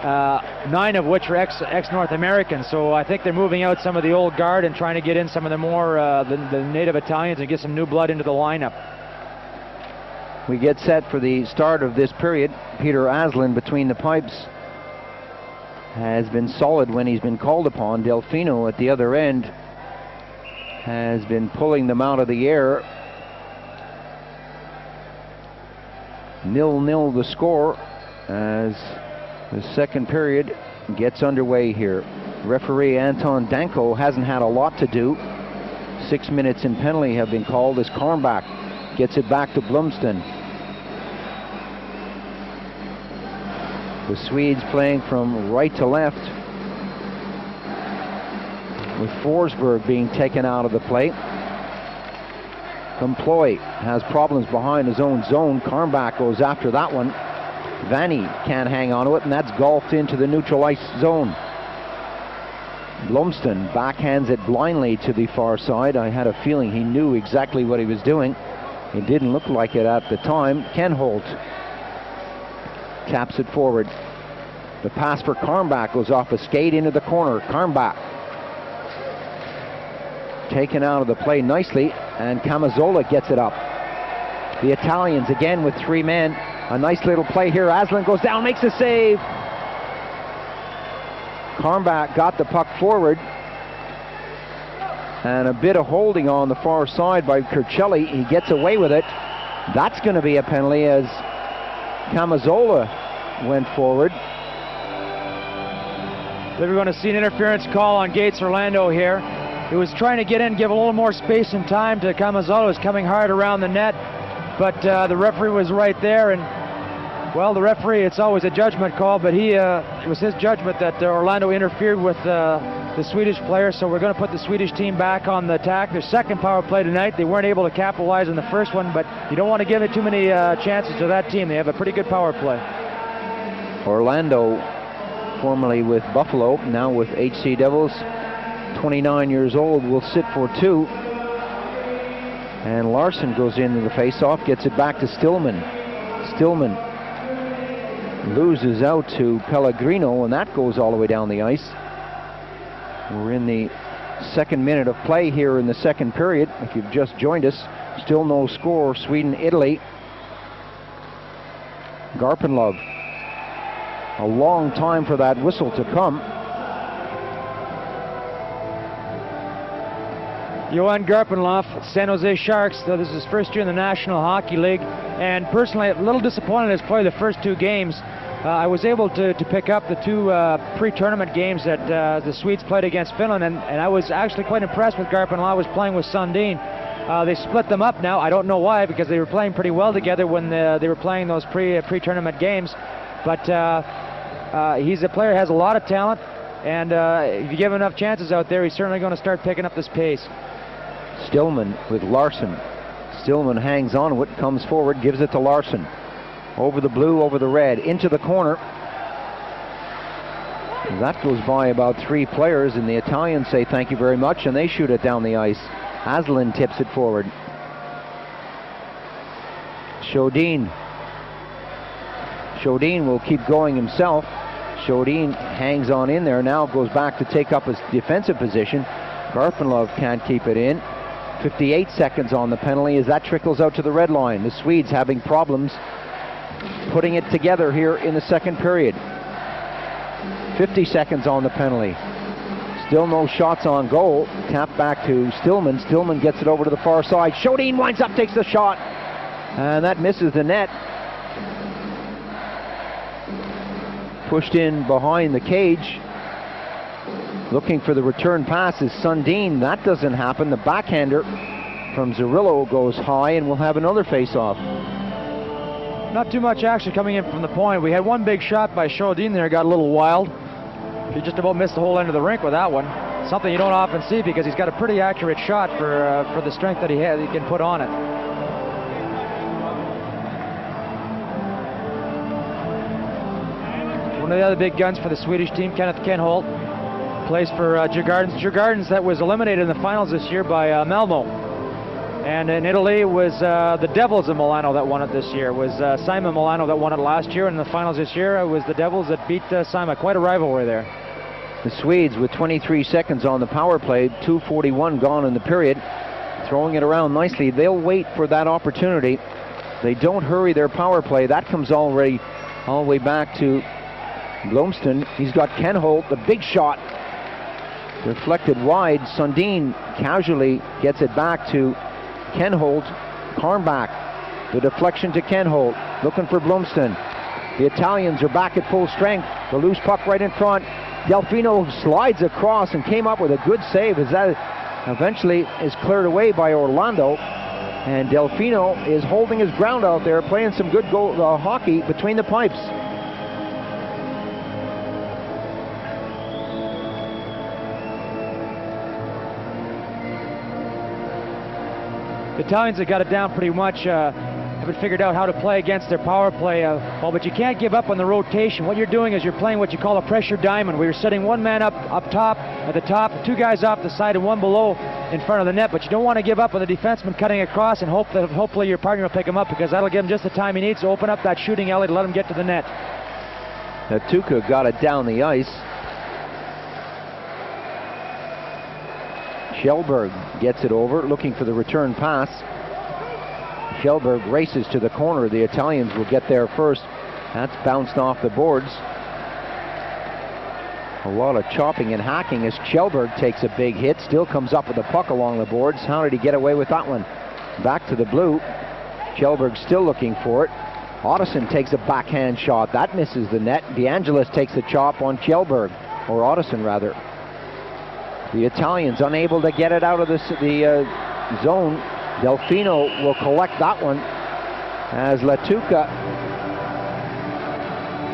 Speaker 2: 9 of which are ex-North Americans. So I think they're moving out some of the old guard and trying to get in some of the more the native Italians and get some new blood into the lineup.
Speaker 1: We get set for the start of this period. Peter Aslan between the pipes has been solid when he's been called upon. Delfino at the other end has been pulling them out of the air. 0-0 the score as the second period gets underway here. Referee Anton Danko hasn't had a lot to do. 6 minutes in penalty have been called as Karmbach gets it back to Blomsten. The Swedes playing from right to left, with Forsberg being taken out of the play. Comploy has problems behind his own zone. Karmbach goes after that one. Vanni can't hang on to it, and that's golfed into the neutral ice zone. Blomsten backhands it blindly to the far side. I had a feeling he knew exactly what he was doing. It didn't look like it at the time. Ken Holt taps it forward. The pass for Karmbach goes off a skate into the corner. Karmbach taken out of the play nicely, and Camazola gets it up. The Italians again with 3 men. A nice little play here. Aslan goes down, makes a save. Karmbach got the puck forward, and a bit of holding on the far side by Kirchelli. He gets away with it. That's going to be a penalty as Camazola went forward.
Speaker 2: We're going to see an interference call on Gates Orlando here. He was trying to get in, give a little more space and time to Camazola, who's coming hard around the net, but the referee was right there, and Well, the referee, it's always a judgment call, but it was his judgment that Orlando interfered with the Swedish player, so we're going to put the Swedish team back on the attack. Their second power play tonight. They weren't able to capitalize on the first one, but you don't want to give it too many chances to that team. They have a pretty good power play.
Speaker 1: Orlando, formerly with Buffalo, now with HC Devils, 29 years old, will sit for 2. And Larson goes into the face-off, gets it back to Stillman. Stillman loses out to Pellegrino, and that goes all the way down the ice. We're in the second minute of play here in the second period. If you've just joined us, still no score, Sweden-Italy. Garpenlov, a long time for that whistle to come.
Speaker 2: Johan Garpenlov, San Jose Sharks. This is his first year in the National Hockey League, and personally a little disappointed as play the first 2 games. I was able to pick up the 2 pre-tournament games that the Swedes played against Finland, and I was actually quite impressed with Garpenlov. I was playing with Sundin. They split them up now. I don't know why, because they were playing pretty well together when they were playing those pre-tournament games. But he's a player, has a lot of talent, and if you give him enough chances out there, he's certainly going to start picking up this pace.
Speaker 1: Stillman with Larson. Stillman hangs on to it, comes forward, gives it to Larson. Over the blue, over the red, into the corner. That goes by about 3 players, and the Italians say thank you very much, and they shoot it down the ice. Aslan tips it forward. Shodin. Shodin will keep going himself. Shodin hangs on in there, now goes back to take up his defensive position. Garpenlov can't keep it in. 58 seconds on the penalty as that trickles out to the red line. The Swedes having problems putting it together here in the second period. 50 seconds on the penalty. Still no shots on goal. Tap back to Stillman. Stillman gets it over to the far side. Shodin winds up, takes the shot, and that misses the net. Pushed in behind the cage. Looking for the return pass is Sundin. That doesn't happen. The backhander from Zerillo goes high, and we'll have another face-off.
Speaker 2: Not too much action coming in from the point. We had one big shot by Shodin there, got a little wild. He just about missed the whole end of the rink with that one. Something you don't often see because he's got a pretty accurate shot for the strength that he can put on it. One of the other big guns for the Swedish team, Kenneth Kenholt, plays for Djurgårdens. Djurgårdens that was eliminated in the finals this year by Malmo. And in Italy, it was the Devils of Milano that won it this year. It was Simon Milano that won it last year, and in the finals this year, it was the Devils that beat Simon. Quite a rivalry there.
Speaker 1: The Swedes with 23 seconds on the power play, 2:41 gone in the period, throwing it around nicely. They'll wait for that opportunity. They don't hurry their power play. That comes all the way back to Blomsten. He's got Kenholt, the big shot, deflected wide. Sundin casually gets it back to Kenholt. Karnbach, the deflection to Kenholt, looking for Blomsten. The Italians are back at full strength. The loose puck right in front. Delfino slides across and came up with a good save as that eventually is cleared away by Orlando. And Delfino is holding his ground out there, playing some good hockey between the pipes.
Speaker 2: The Italians have got it down pretty much, haven't figured out how to play against their power play. But you can't give up on the rotation. What you're doing is you're playing what you call a pressure diamond, where you're setting one man up top, at the top, 2 guys off the side and 1 below in front of the net. But you don't want to give up on the defenseman cutting across and hope that hopefully your partner will pick him up, because that'll give him just the time he needs to open up that shooting alley to let him get to the net.
Speaker 1: Natuka got it down the ice. Kjellberg gets it over, looking for the return pass. Kjellberg races to the corner. The Italians will get there first. That's bounced off the boards. A lot of chopping and hacking as Kjellberg takes a big hit. Still comes up with the puck along the boards. How did he get away with that one? Back to the blue. Kjellberg still looking for it. Ottoson takes a backhand shot. That misses the net. DeAngelis takes a chop on Kjellberg, or Ottoson rather. The Italians unable to get it out of the zone. Delfino will collect that one as Latuca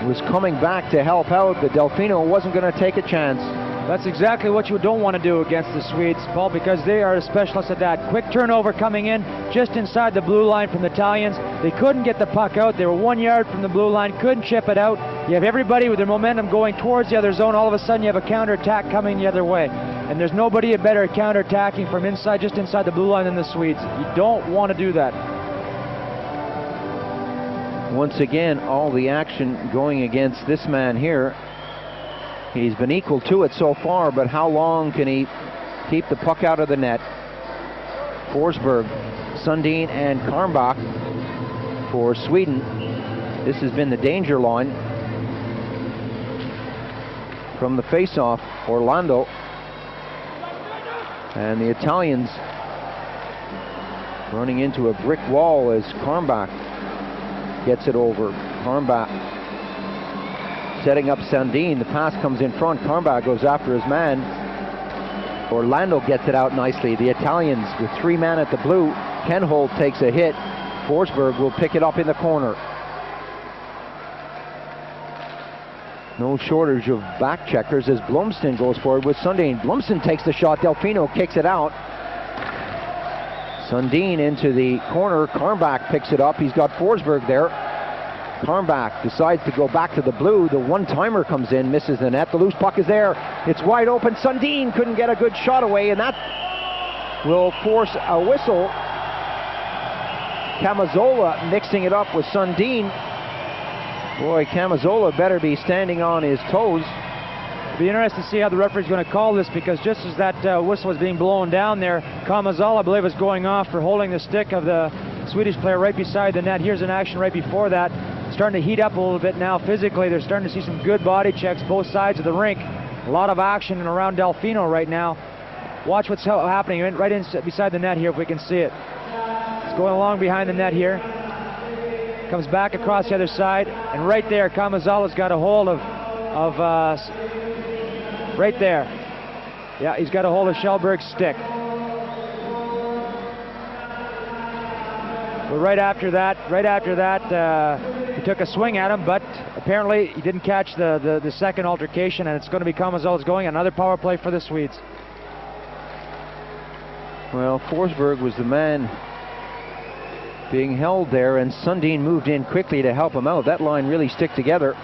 Speaker 1: was coming back to help out, but Delfino wasn't going to take a chance.
Speaker 2: That's exactly what you don't want to do against the Swedes, Paul, because they are specialists at that. Quick turnover coming in just inside the blue line from the Italians. They couldn't get the puck out. They were 1 yard from the blue line, couldn't chip it out. You have everybody with their momentum going towards the other zone. All of a sudden you have a counterattack coming the other way. And there's nobody better at counterattacking from inside, just inside the blue line than the Swedes. You don't want to do that.
Speaker 1: Once again, all the action going against this man here. He's been equal to it so far, but how long can he keep the puck out of the net? Forsberg, Sundin, and Karmbach for Sweden. This has been the danger line. From the face-off, Orlando. And the Italians running into a brick wall as Karmbach gets it over. Karmbach setting up Sundin. The pass comes in front. Karmbach goes after his man. Orlando gets it out nicely. The Italians with 3 men at the blue. Kenholt takes a hit. Forsberg will pick it up in the corner. No shortage of back checkers as Blomsten goes forward with Sundin. Blomsten takes the shot. Delfino kicks it out. Sundin into the corner. Karmbach picks it up. He's got Forsberg there. Karmbach decides to go back to the blue. The one-timer comes in, misses the net. The loose puck is there. It's wide open. Sundin couldn't get a good shot away, and that will force a whistle. Camazola mixing it up with Sundin. Boy, Camazola better be standing on his toes.
Speaker 2: It'll be interesting to see how the referee's going to call this, because just as that whistle was being blown down there, Camazola, I believe, was going off for holding the stick of the Swedish player right beside the net. Here's an action right before that. Starting to heat up a little bit now physically. They're starting to see some good body checks both sides of the rink. A lot of action around Delfino right now. Watch what's happening right beside the net here if we can see it. It's going along behind the net here. Comes back across the other side, and right there Camazola's got a hold of right there. Yeah, he's got a hold of Kjellberg's stick. But right after that, he took a swing at him, but apparently he didn't catch the second altercation, and it's going to be Camazola's going. Another power play for the Swedes.
Speaker 1: Well, Forsberg was the man being held there, and Sundin moved in quickly to help him out. That line really stick together.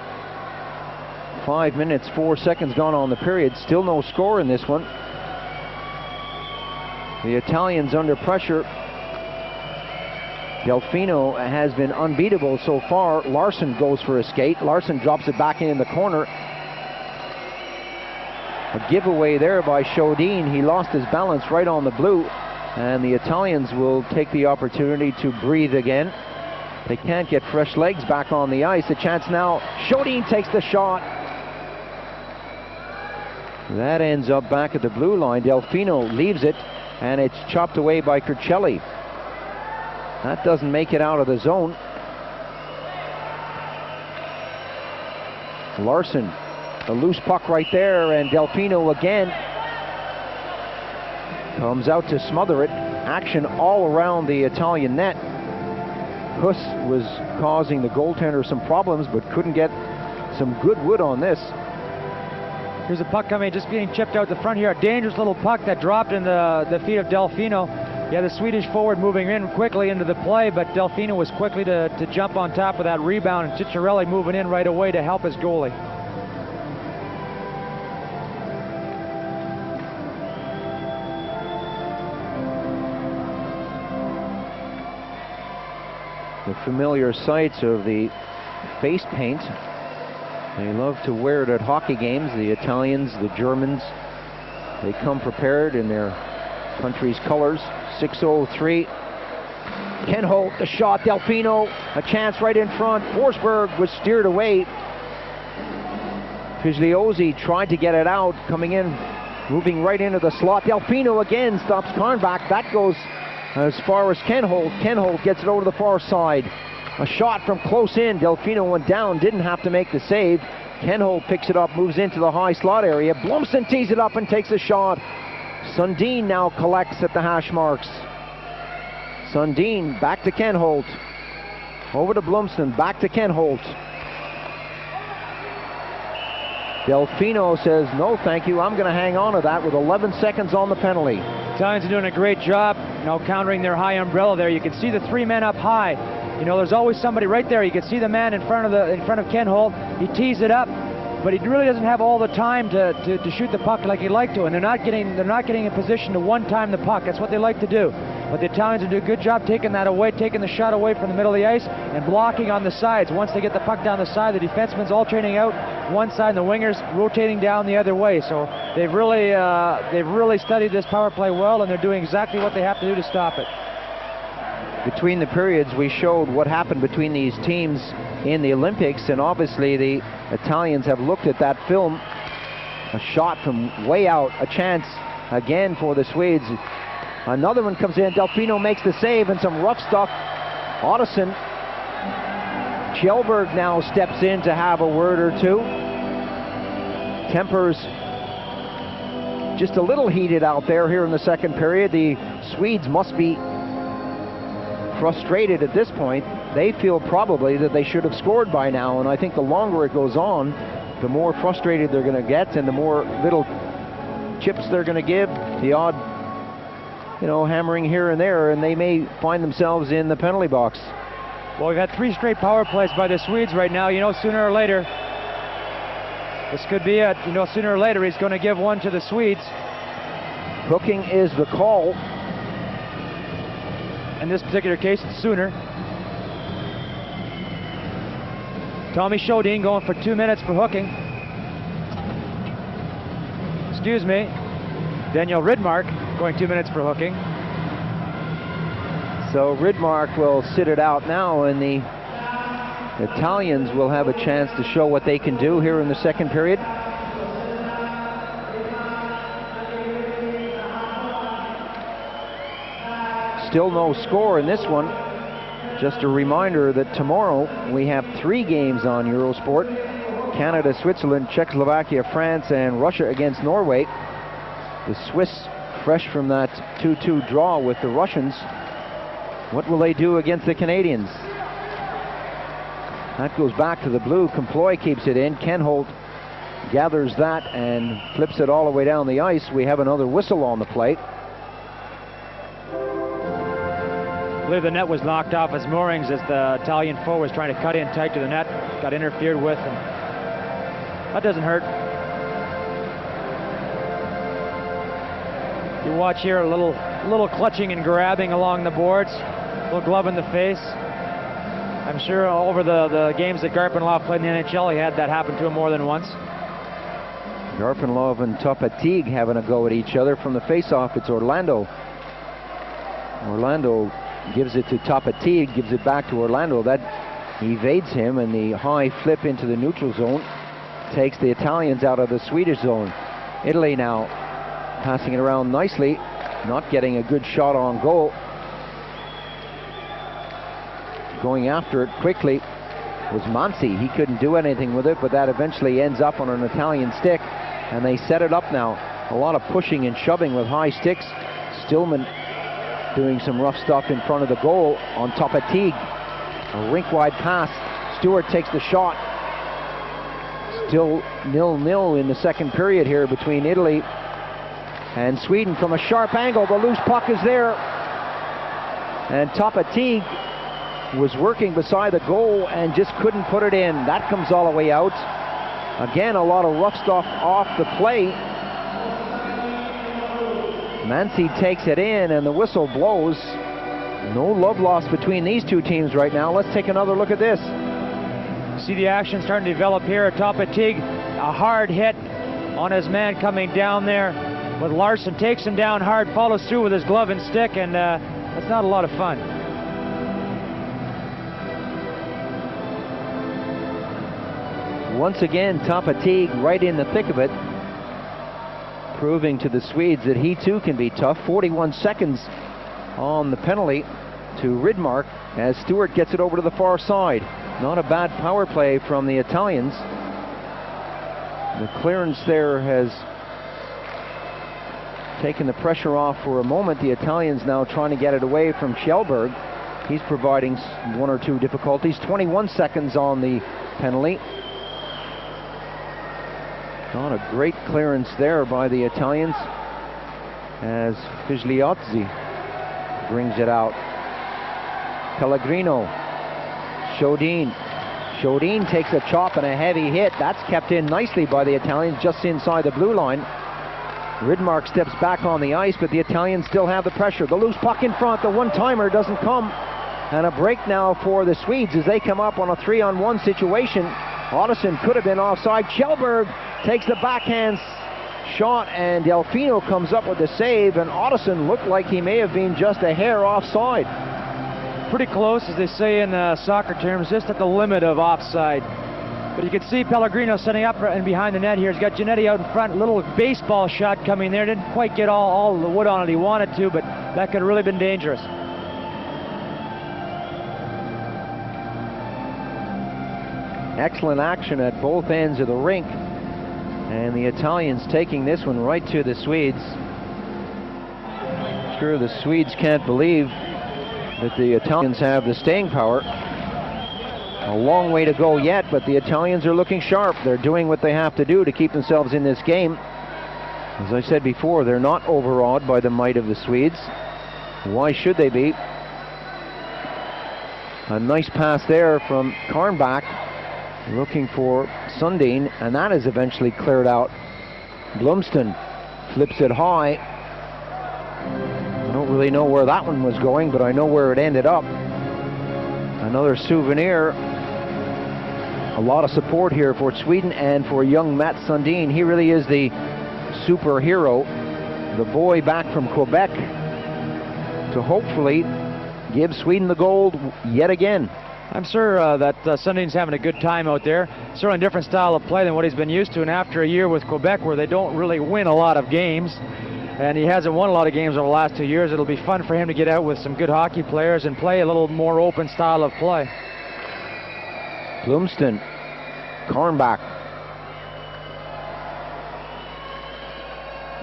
Speaker 1: 5 minutes, 4 seconds gone on the period. Still no score in this one. The Italians under pressure. Delfino has been unbeatable so far. Larson goes for a skate. Larson drops it back in the corner. A giveaway there by Shodin. He lost his balance right on the blue. And the Italians will take the opportunity to breathe again. They can't get fresh legs back on the ice. A chance now. Shodin takes the shot. That ends up back at the blue line. Delfino leaves it, and it's chopped away by Kirchelli. That doesn't make it out of the zone. Larson, a loose puck right there, and Delfino again comes out to smother it. Action all around the Italian net. Huss was causing the goaltender some problems, but couldn't get some good wood on this.
Speaker 2: Here's a puck coming, just being chipped out the front here. A dangerous little puck that dropped in the feet of Delfino. Yeah, the Swedish forward moving in quickly into the play, but Delfino was quickly to jump on top of that rebound, and Ciccarelli moving in right away to help his goalie.
Speaker 1: The familiar sights of the face paint. They love to wear it at hockey games. The Italians, the Germans, they come prepared in their country's colors. 6:03. Kenholt, the shot. Delfino, a chance right in front. Forsberg was steered away. Figliozzi tried to get it out, coming in, moving right into the slot. Delfino again stops Karmbach. That goes as far as Kenholt. Kenholt gets it over to the far side. A shot from close in. Delfino went down, didn't have to make the save. Kenholt picks it up, moves into the high slot area. Blomsten tees it up and takes a shot. Sundin now collects at the hash marks. Sundin back to Kenholt. Over to Blomsten, back to Kenholt. Delfino says, no thank you, I'm going to hang on to that with 11 seconds on the penalty.
Speaker 2: Italians are doing a great job, countering their high umbrella there. You can see the 3 men up high. There's always somebody right there. You can see the man in front of Ken Holt. He tees it up, but he really doesn't have all the time to shoot the puck like he'd like to, and they're not getting in position to one-time the puck. That's what they like to do. But the Italians are doing a good job taking that away, taking the shot away from the middle of the ice and blocking on the sides. Once they get the puck down the side, the defensemen's alternating out one side and the wingers rotating down the other way. So they've really studied this power play well, and they're doing exactly what they have to do to stop it.
Speaker 1: Between the periods, we showed what happened between these teams in the Olympics, and obviously the Italians have looked at that film. A shot from way out, a chance again for the Swedes. Another one comes in, Delfino makes the save, and some rough stuff. Ottoson. Kjellberg now steps in to have a word or two. Tempers just a little heated out there here in the second period. The Swedes must be frustrated at this point. They feel probably that they should have scored by now, and I think the longer it goes on, the more frustrated they're going to get, and the more little chips they're going to give, the odd hammering here and there, and they may find themselves in the penalty box.
Speaker 2: Well, we've had 3 straight power plays by the Swedes right now. Sooner or later, this could be it. Sooner or later, he's going to give one to the Swedes.
Speaker 1: Hooking is the call.
Speaker 2: In this particular case, it's sooner. Tommy Shodin going for 2 minutes for hooking. Excuse me. Daniel Rydmark going 2 minutes for hooking.
Speaker 1: So Rydmark will sit it out now, and the Italians will have a chance to show what they can do here in the second period. Still no score in this one. Just a reminder that tomorrow we have 3 games on Eurosport. Canada, Switzerland, Czechoslovakia, France, and Russia against Norway. The Swiss, fresh from that 2-2 draw with the Russians. What will they do against the Canadians? That goes back to the blue. Comploy keeps it in. Ken Holt gathers that and flips it all the way down the ice. We have another whistle on the plate.
Speaker 2: I believe the net was knocked off its moorings as the Italian forward was trying to cut in tight to the net. Got interfered with, and that doesn't hurt. You watch here a little clutching and grabbing along the boards, a little glove in the face. I'm sure over the games that Garpenlov played in the NHL, he had that happen to him more than once.
Speaker 1: Garpenlov and Topatig having a go at each other. From the face-off, it's Orlando. Orlando gives it to Topatig, gives it back to Orlando. That evades him, and the high flip into the neutral zone takes the Italians out of the Swedish zone. Italy now passing it around nicely, not getting a good shot on goal. Going after it quickly was Mansi. He couldn't do anything with it, but that eventually ends up on an Italian stick, and they set it up now. A lot of pushing and shoving with high sticks. Stillman doing some rough stuff in front of the goal on Topatig. A rink-wide pass. Stewart takes the shot. Still 0-0 in the second period here between Italy and Sweden. From a sharp angle, the loose puck is there, and Topatig was working beside the goal and just couldn't put it in. That comes all the way out. Again, a lot of rough stuff off the play. Mansi takes it in, and the whistle blows. No love lost between these two teams right now. Let's take another look at this.
Speaker 2: See the action starting to develop here. Topatig, a hard hit on his man coming down there, but Larson takes him down hard, follows through with his glove and stick, and that's not a lot of fun.
Speaker 1: Once again, Topatig right in the thick of it, proving to the Swedes that he too can be tough. 41 seconds on the penalty to Rydmark as Stewart gets it over to the far side. Not a bad power play from the Italians. The clearance there has taken the pressure off for a moment. The Italians now trying to get it away from Kjellberg. He's providing one or two difficulties. 21 seconds on the penalty. Not a great clearance there by the Italians as Figliozzi brings it out. Pellegrino, Shodin. Shodin takes a chop and a heavy hit. That's kept in nicely by the Italians just inside the blue line. Ridmark steps back on the ice, but the Italians still have the pressure. The loose puck in front, the one-timer doesn't come. And a break now for the Swedes as they come up on a 3-on-1 situation. Ottoson could have been offside. Kjellberg takes the backhand shot, and Delfino comes up with the save, and Ottoson looked like he may have been just a hair offside.
Speaker 2: Pretty close, as they say in soccer terms, just at the limit of offside. But you can see Pellegrino setting up and behind the net here. He's got Giannetti out in front. A little baseball shot coming there. Didn't quite get all the wood on it he wanted to, but that could have really been dangerous.
Speaker 1: Excellent action at both ends of the rink. And the Italians taking this one right to the Swedes. Sure, the Swedes can't believe that the Italians have the staying power. A long way to go yet, but the Italians are looking sharp. They're doing what they have to do to keep themselves in this game. As I said before, they're not overawed by the might of the Swedes. Why should they be? A nice pass there from Karnbach, looking for Sundin, and that is eventually cleared out. Blomsten flips it high. I don't really know where that one was going, but I know where it ended up. Another souvenir. A lot of support here for Sweden and for young Mats Sundin. He really is the superhero, the boy back from Quebec, to hopefully give Sweden the gold yet again.
Speaker 2: I'm sure that Sundin's having a good time out there. Certainly a different style of play than what he's been used to, and after a year with Quebec where they don't really win a lot of games, and he hasn't won a lot of games over the last 2 years, it'll be fun for him to get out with some good hockey players and play a little more open style of play.
Speaker 1: Blomsten, Karnbach.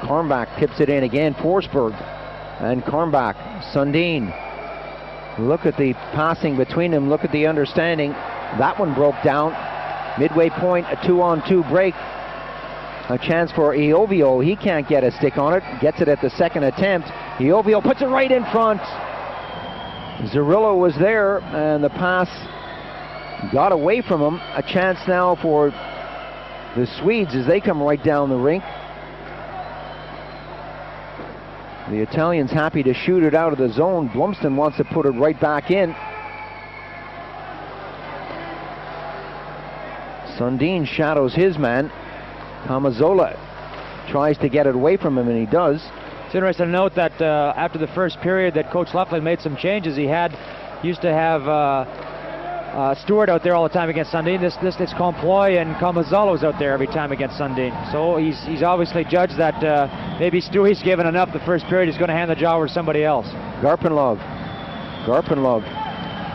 Speaker 1: Karnbach tips it in again, Forsberg, and Karnbach, Sundin. Look at the passing between them, look at the understanding. That one broke down. Midway point, a 2-on-2 break. A chance for Iovio. He can't get a stick on it. Gets it at the second attempt. Iovio puts it right in front. Zerillo was there, and the pass got away from him. A chance now for the Swedes as they come right down the rink. The Italians happy to shoot it out of the zone. Blomsten wants to put it right back in. Sundin shadows his man. Kamazola tries to get it away from him, and he does.
Speaker 2: It's interesting to note that after the first period that Coach Leffler made some changes. He used to have Stewart out there all the time against Sundin. This Comploy and Kamazola out there every time against Sundin. So he's obviously judged that maybe Stewie's given enough the first period. He's going to hand the job over to somebody else.
Speaker 1: Garpenlov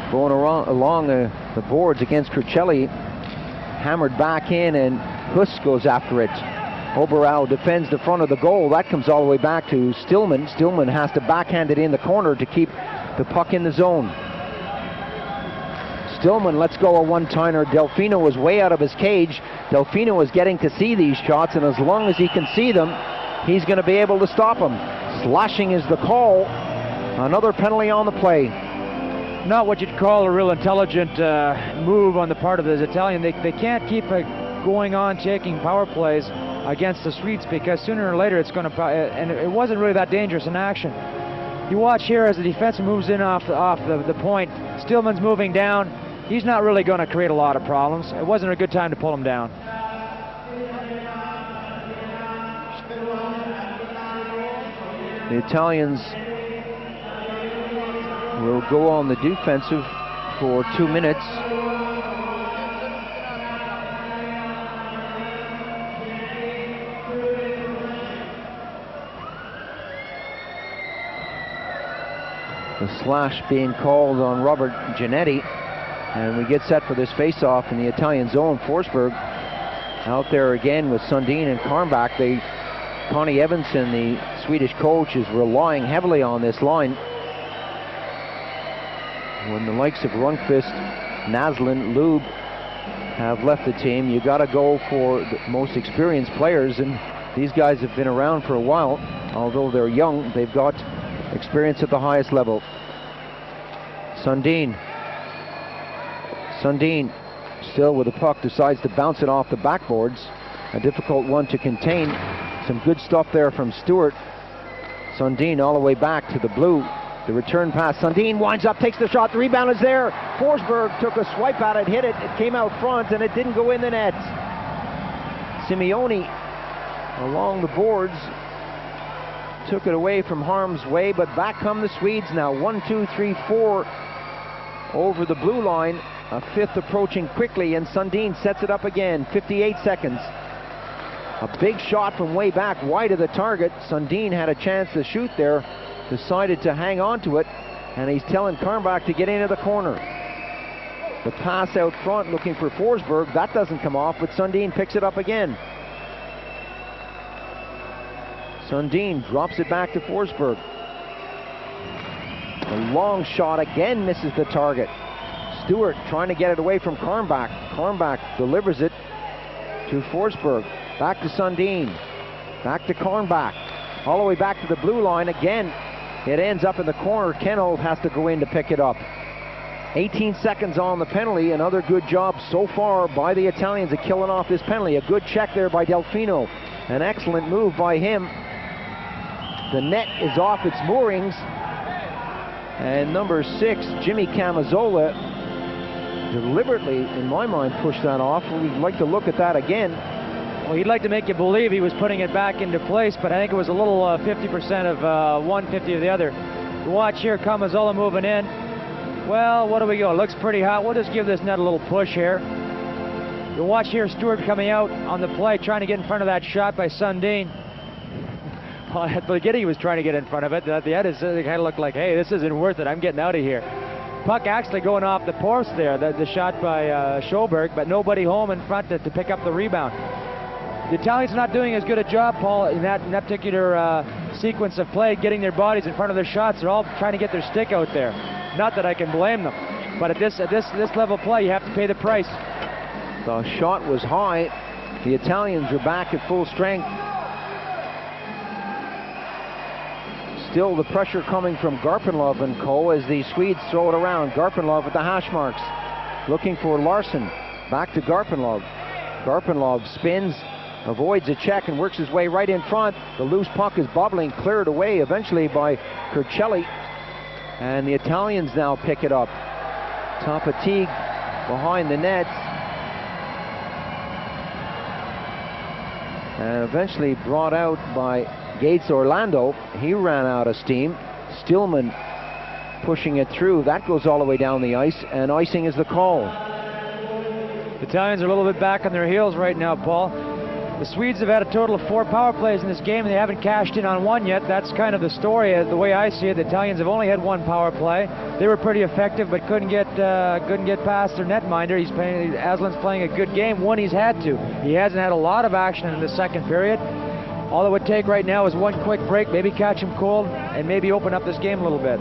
Speaker 1: going along the boards against Crucelli. Hammered back in, and Huss goes after it. Oberau defends the front of the goal. That comes all the way back to Stillman. Stillman has to backhand it in the corner to keep the puck in the zone. Stillman lets go a one-timer. Delfino was way out of his cage. Delfino is getting to see these shots, and as long as he can see them, he's going to be able to stop them. Slashing is the call. Another penalty on the play.
Speaker 2: Not what you'd call a real intelligent move on the part of the Italian. They can't keep going on taking power plays against the Swedes, because sooner or later it's going to, and it wasn't really that dangerous in action. You watch here as the defenseman moves in off the point. Stillman's moving down. He's not really going to create a lot of problems. It wasn't a good time to pull him down.
Speaker 1: The Italians will go on the defensive for 2 minutes. The slash being called on Robert Giannetti, and we get set for this face-off in the Italian zone. Forsberg out there again with Sundin and Karnbach. Connie Evanson, the Swedish coach, is relying heavily on this line. When the likes of Rundqvist, Naslund, Lube have left the team. You got to go for the most experienced players, and these guys have been around for a while. Although they're young, they've got experience at the highest level. Sundin still with the puck, decides to bounce it off the backboards. A difficult one to contain. Some good stuff there from Stewart. Sundin all the way back to the blue. The return pass. Sundin winds up, takes the shot. The rebound is there. Forsberg took a swipe at it, hit it. It came out front, and it didn't go in the net. Simeone along the boards took it away from harm's way, but back come the Swedes now. 1, 2, 3, 4 over the blue line. A fifth approaching quickly, and Sundin sets it up again. 58 seconds. A big shot from way back, wide of the target. Sundin had a chance to shoot there, decided to hang on to it, and he's telling Karnbach to get into the corner. The pass out front looking for Forsberg. That doesn't come off, but Sundin picks it up again. Sundin drops it back to Forsberg. A long shot again misses the target. Stewart trying to get it away from Karnbach. Karnbach delivers it to Forsberg. Back to Sundin. Back to Karnbach. All the way back to the blue line again. It ends up in the corner. Kenold has to go in to pick it up. 18 seconds on the penalty. Another good job so far by the Italians at killing off this penalty. A good check there by Delfino. An excellent move by him. The net is off its moorings. And number 6, Jimmy Camazola, deliberately, in my mind, pushed that off. We'd like to look at that again.
Speaker 2: Well, he'd like to make you believe he was putting it back into place, but I think it was a little 50% of one, 50 of the other. You watch here, Camazola moving in. Well, what do we go? It looks pretty hot. We'll just give this net a little push here. You watch here, Stewart coming out on the play, trying to get in front of that shot by Sundin. Well, at the beginning he was trying to get in front of it. At the end it kind of looked like, hey, this isn't worth it. I'm getting out of here. Puck actually going off the post there, the shot by Schoberg, but nobody home in front to pick up the rebound. The Italians not doing as good a job, Paul, in that particular sequence of play, getting their bodies in front of their shots. They're all trying to get their stick out there. Not that I can blame them, but at this level of play, you have to pay the price.
Speaker 1: The shot was high. The Italians are back at full strength. Still the pressure coming from Garpenlov and co. as the Swedes throw it around. Garpenlov with the hash marks. Looking for Larson. Back to Garpenlov. Garpenlov spins, avoids a check, and works his way right in front. The loose puck is bobbling, cleared away eventually by Curcelli. And the Italians now pick it up. Topatig behind the net. And eventually brought out by Gates Orlando. He ran out of steam. Stillman pushing it through. That goes all the way down the ice, and icing is the call.
Speaker 2: The Italians are a little bit back on their heels right now, Paul. The Swedes have had a total of 4 power plays in this game, and they haven't cashed in on one yet. That's kind of the story, the way I see it. The Italians have only had 1 power play. They were pretty effective, but couldn't get past their netminder. Aslan's playing a good game when he's had to. He hasn't had a lot of action in the second period. All it would take right now is 1 quick break, maybe catch him cold, and maybe open up this game a little bit.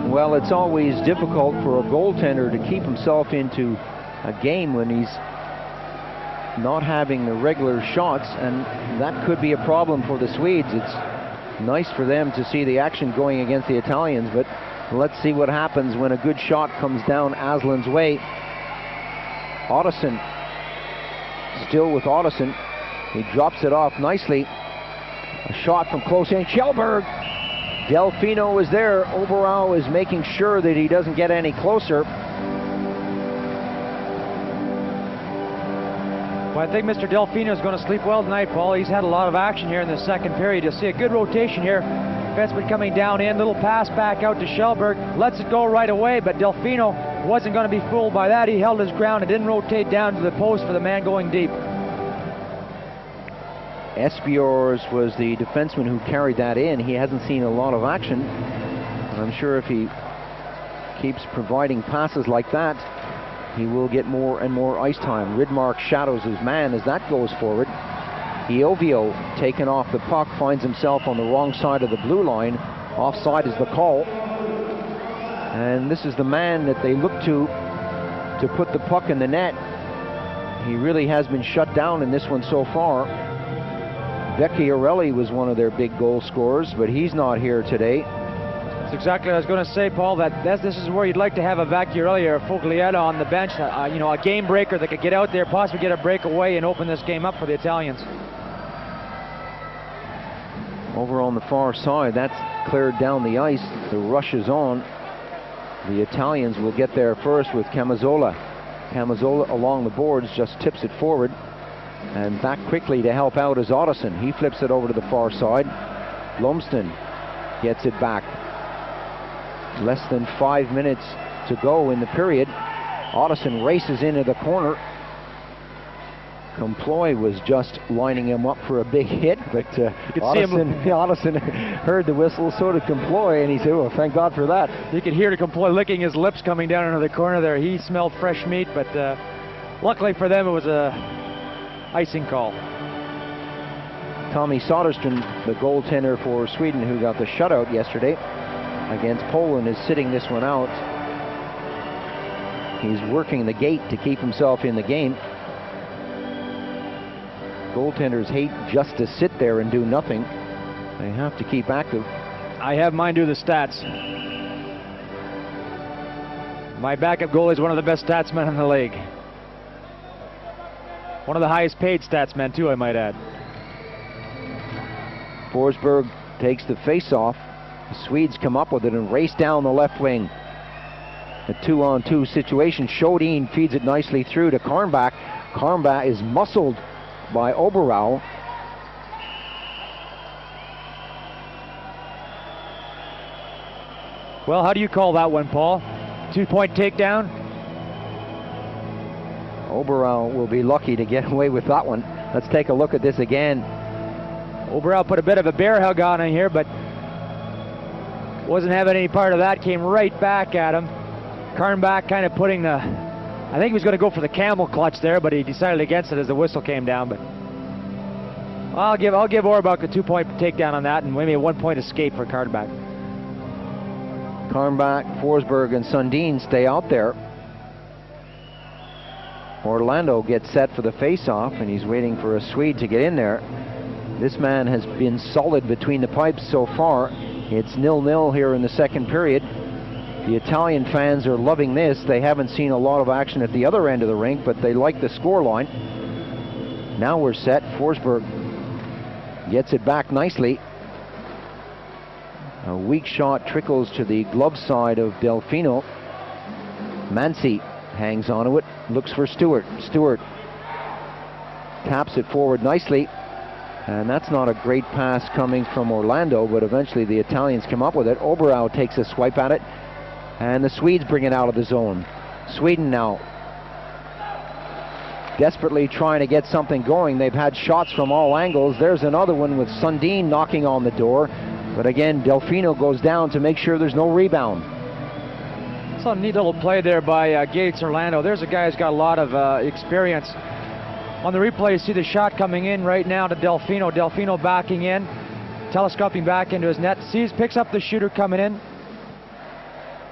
Speaker 1: Well, it's always difficult for a goaltender to keep himself into a game when he's not having the regular shots, and that could be a problem for the Swedes. It's nice for them to see the action going against the Italians, but let's see what happens when a good shot comes down Aslan's way. Ottoson, still with Ottoson. He drops it off nicely. A shot from close in. Kjellberg. Delfino is there. Oberau is making sure that he doesn't get any closer.
Speaker 2: Well, I think Mr. Delfino is going to sleep well tonight, Paul. He's had a lot of action here in the second period. You'll see a good rotation here. Defenseman coming down in, little pass back out to Kjellberg. Lets it go right away, but Delfino wasn't going to be fooled by that. He held his ground and didn't rotate down to the post for the man going deep.
Speaker 1: Espiors was the defenseman who carried that in. He hasn't seen a lot of action. I'm sure if he keeps providing passes like that, he will get more and more ice time. Ridmark shadows his man as that goes forward. Iovio, taken off the puck, finds himself on the wrong side of the blue line. Offside is the call. And this is the man that they look to put the puck in the net. He really has been shut down in this one so far. Vecchiarelli was one of their big goal scorers, but he's not here today.
Speaker 2: That's exactly what I was going to say, Paul. This is where you'd like to have a Vecchiarelli or a Foglietta on the bench. You know, a game breaker that could get out there, possibly get a breakaway and open this game up for the Italians.
Speaker 1: Over on the far side, that's cleared down the ice. The rush is on. The Italians will get there first with Camazola. Camazola along the boards just tips it forward. And back quickly to help out is Ottoson. He flips it over to the far side. Lumsden gets it back. Less than 5 minutes to go in the period. Ottoson races into the corner. Comploy was just lining him up for a big hit, but Ottoson heard the whistle, so did Comploy, and he said, "Oh, thank God for that."
Speaker 2: You could hear Comploy licking his lips coming down into the corner there. He smelled fresh meat, but luckily for them, it was a icing call.
Speaker 1: Tommy Soderstrom, the goaltender for Sweden, who got the shutout yesterday against Poland, is sitting this one out. He's working the gate to keep himself in the game. Goaltenders hate just to sit there and do nothing. They have to keep active.
Speaker 2: I have mine do the stats. My backup goalie is one of the best statsmen in the league. One of the highest paid statsmen too, I might add.
Speaker 1: Forsberg takes the face-off. The Swedes come up with it and race down the left wing. A 2-on-2 situation. Schodin feeds it nicely through to Karnbach. Karnbach is muscled by Oberau.
Speaker 2: Well, how do you call that one, Paul? 2-point takedown?
Speaker 1: Oberau will be lucky to get away with that one. Let's take a look at this again.
Speaker 2: Oberau put a bit of a bear hug on him here, but wasn't having any part of that. Came right back at him. Karnbach kind of putting the, I think he was going to go for the camel clutch there, but he decided against it as the whistle came down. But I'll give Orbach a 2-point takedown on that, and maybe a 1-point escape for Karnbach.
Speaker 1: Karnbach, Forsberg, and Sundin stay out there. Orlando gets set for the face-off, and he's waiting for a Swede to get in there. This man has been solid between the pipes so far. It's 0-0 here in the second period. The Italian fans are loving this. They haven't seen a lot of action at the other end of the rink, but they like the scoreline. Now we're set. Forsberg gets it back nicely. A weak shot trickles to the glove side of Delfino. Mansi hangs onto it, looks for Stewart. Stewart taps it forward nicely. And that's not a great pass coming from Orlando, but eventually the Italians come up with it. Oberau takes a swipe at it, and the Swedes bring it out of the zone. Sweden now desperately trying to get something going. They've had shots from all angles. There's another one with Sundin knocking on the door. But again, Delfino goes down to make sure there's no rebound.
Speaker 2: It's a neat little play there by Gates Orlando. There's a guy who's got a lot of experience. On the replay, you see the shot coming in right now to Delfino. Delfino backing in, telescoping back into his net. Picks up the shooter coming in.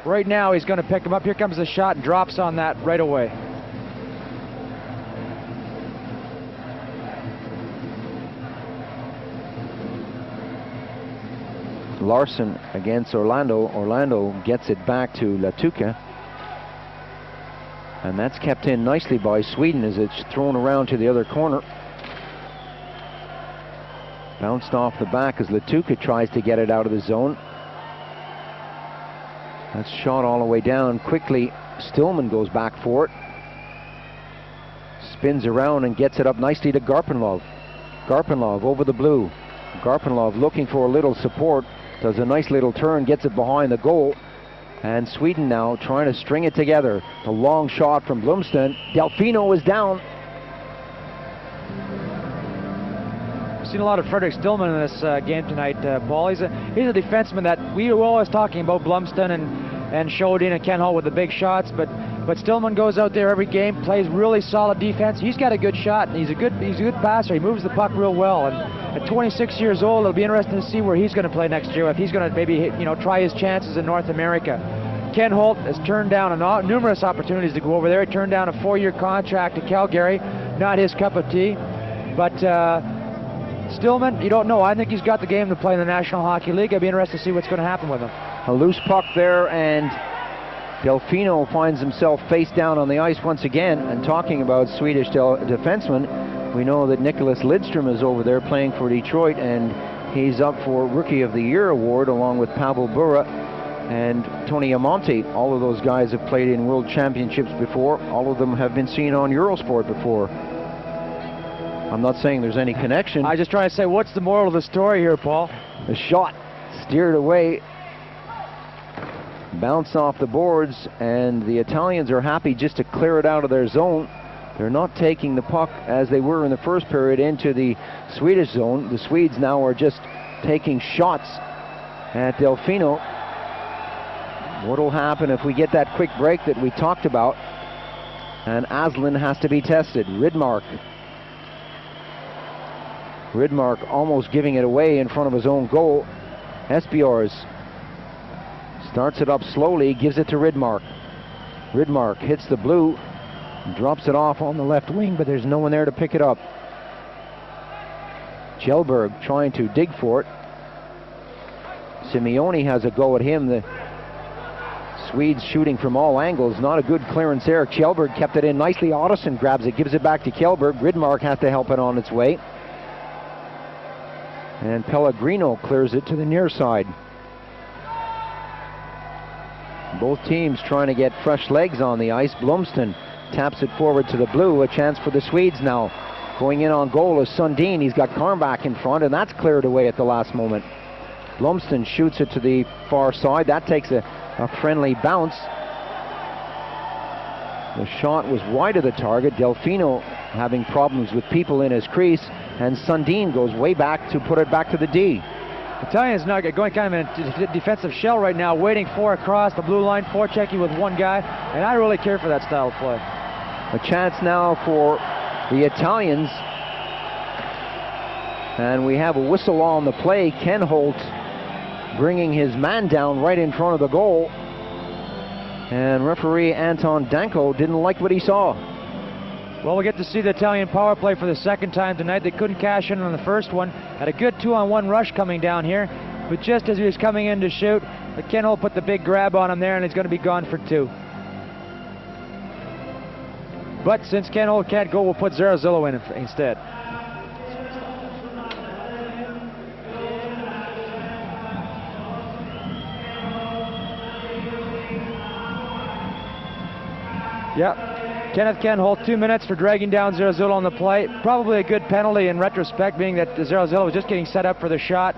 Speaker 2: Right now, he's going to pick him up. Here comes the shot and drops on that right away.
Speaker 1: Larson against Orlando. Orlando gets it back to Latuca. And that's kept in nicely by Sweden as it's thrown around to the other corner. Bounced off the back as Latuca tries to get it out of the zone. That's shot all the way down quickly. Stillman goes back for it. Spins around and gets it up nicely to Garpenlov. Garpenlov over the blue. Garpenlov looking for a little support. Does a nice little turn, gets it behind the goal. And Sweden now trying to string it together. The long shot from Blomsten. Delfino is down.
Speaker 2: We've seen a lot of Frederick Stillman in this game tonight, Paul. He's a defenseman that we were always talking about, Blomsten and Schodin and Ken Hall with the big shots, but Stillman goes out there every game, plays really solid defense. He's got a good shot, and he's a good passer. He moves the puck real well, and At 26 years old, it'll be interesting to see where he's going to play next year, if he's going to maybe, you know, try his chances in North America. Ken Holt has turned down numerous opportunities to go over there. He turned down a 4-year contract to Calgary, not his cup of tea. But Stillman, you don't know. I think he's got the game to play in the National Hockey League. I'd be interested to see what's going to happen with him.
Speaker 1: A loose puck there, and Delfino finds himself face down on the ice once again. And talking about Swedish defensemen, we know that Nicholas Lidstrom is over there playing for Detroit, and he's up for Rookie of the Year award along with Pavel Bure and Tony Amonte. All of those guys have played in World Championships before. All of them have been seen on Eurosport before. I'm not saying there's any connection.
Speaker 2: I just trying to say, what's the moral of the story here, Paul?
Speaker 1: The shot steered away, bounced off the boards, and the Italians are happy just to clear it out of their zone. They're not taking the puck as they were in the first period into the Swedish zone. The Swedes now are just taking shots at Delfino. What will happen if we get that quick break that we talked about? And Aslan has to be tested. Rydmark almost giving it away in front of his own goal. Esbjörns starts it up slowly, gives it to Rydmark. Rydmark hits the blue, drops it off on the left wing, but there's no one there to pick it up. Kjellberg trying to dig for it. Simeone has a go at him. The Swedes shooting from all angles. Not a good clearance there. Kjellberg kept it in nicely. Ottoson grabs it, gives it back to Kjellberg. Rydmark has to help it on its way. And Pellegrino clears it to the near side. Both teams trying to get fresh legs on the ice. Blomsten taps it forward to the blue. A chance for the Swedes now. Going in on goal is Sundin. He's got Karnbach in front, and that's cleared away at the last moment. Blomsten shoots it to the far side. That takes a friendly bounce. The shot was wide of the target. Delfino having problems with people in his crease, and Sundin goes way back to put it back to the D.
Speaker 2: Italians now going kind of in a defensive shell right now, waiting for across the blue line, forechecking with one guy, and I really care for that style of play.
Speaker 1: A chance now for the Italians, and we have a whistle on the play. Ken Holt bringing his man down right in front of the goal, and referee Anton Danko didn't like what he saw.
Speaker 2: Well, we get to see the Italian power play for the second time tonight. They couldn't cash in on the first one. Had a good 2-on-1 rush coming down here, but just as he was coming in to shoot, Ken Holt put the big grab on him there, and he's going to be gone for 2. But since Ken Holt can't go, we'll put Zarazillo in instead. Yeah. Kenneth Ken Holt, 2 minutes for dragging down Zarazillo on the play. Probably a good penalty in retrospect, being that Zarazillo was just getting set up for the shot.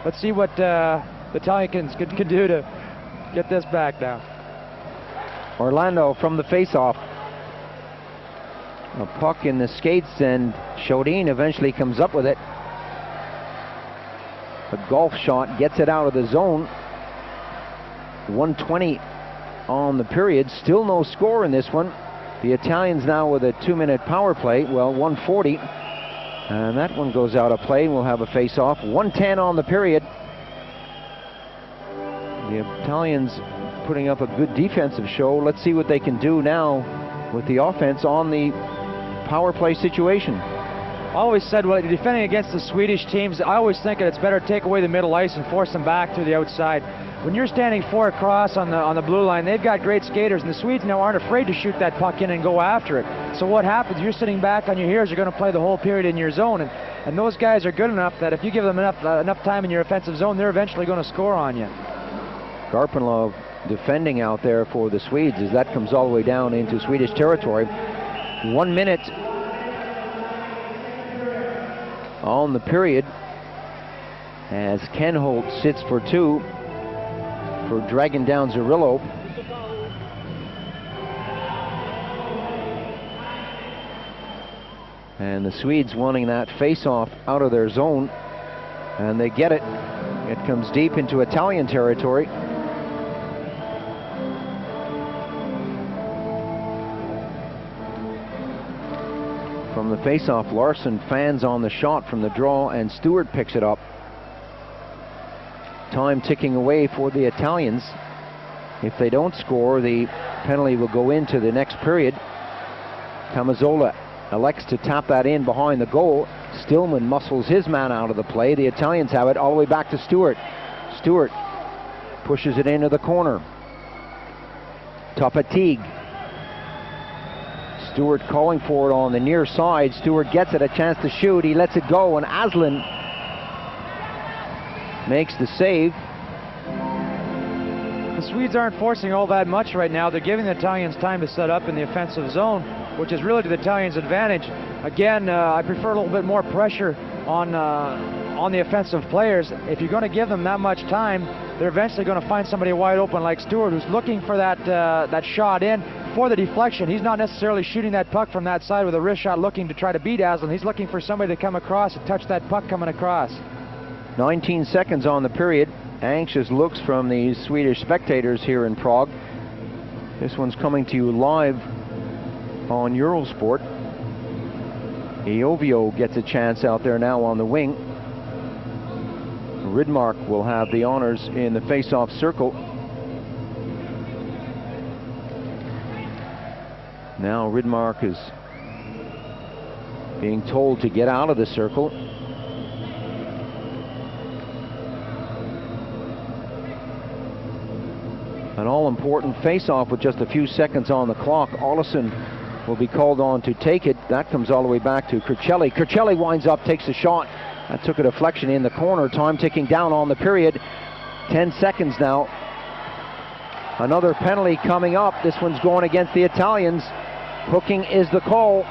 Speaker 2: Let's see what the Italians can do to get this back now.
Speaker 1: Orlando from the face-off. A puck in the skates, and Shodin eventually comes up with it. A golf shot gets it out of the zone. 1:20 on the period. Still no score in this one. The Italians now with a 2-minute power play. Well, 1:40. And that one goes out of play. We'll have a face-off. 1:10 on the period. The Italians putting up a good defensive show. Let's see what they can do now with the offense on the power play situation.
Speaker 2: I always said, well, defending against the Swedish teams, I always think that it's better to take away the middle ice and force them back to the outside. When you're standing 4 across on the blue line, they've got great skaters, and the Swedes now aren't afraid to shoot that puck in and go after it. So what happens? You're sitting back on your heels. You're going to play the whole period in your zone, and those guys are good enough that if you give them enough time in your offensive zone, they're eventually going to score on you.
Speaker 1: Garpenlov defending out there for the Swedes as that comes all the way down into Swedish territory. 1 minute on the period as Ken Holt sits for 2 for dragging down Zarillo. And the Swedes wanting that face-off out of their zone, and they get it. It comes deep into Italian territory. From the face-off, Larson fans on the shot from the draw, and Stewart picks it up. Time ticking away for the Italians. If they don't score, the penalty will go into the next period. Camazola elects to tap that in behind the goal. Stillman muscles his man out of the play. The Italians have it all the way back to Stewart. Stewart pushes it into the corner. Topatig. Stewart calling for it on the near side. Stewart gets it, a chance to shoot. He lets it go, and Aslan makes the save.
Speaker 2: The Swedes aren't forcing all that much right now. They're giving the Italians time to set up in the offensive zone, which is really to the Italians' advantage. Again, I prefer a little bit more pressure on the offensive players. If you're going to give them that much time, they're eventually going to find somebody wide open like Stewart, who's looking for that shot in for the deflection. He's not necessarily shooting that puck from that side with a wrist shot looking to try to beat Aslan. He's looking for somebody to come across and touch that puck coming across.
Speaker 1: 19 seconds on the period. Anxious looks from the Swedish spectators here in Prague. This one's coming to you live on Eurosport. Iovio gets a chance out there now on the wing. Ridmark will have the honors in the face-off circle. Now Ridmark is being told to get out of the circle. An all-important face-off with just a few seconds on the clock. Arleson will be called on to take it. That comes all the way back to Cricelli. Cricelli winds up, takes a shot. That took a deflection in the corner. Time ticking down on the period. 10 seconds now. Another penalty coming up. This one's going against the Italians. Hooking is the call.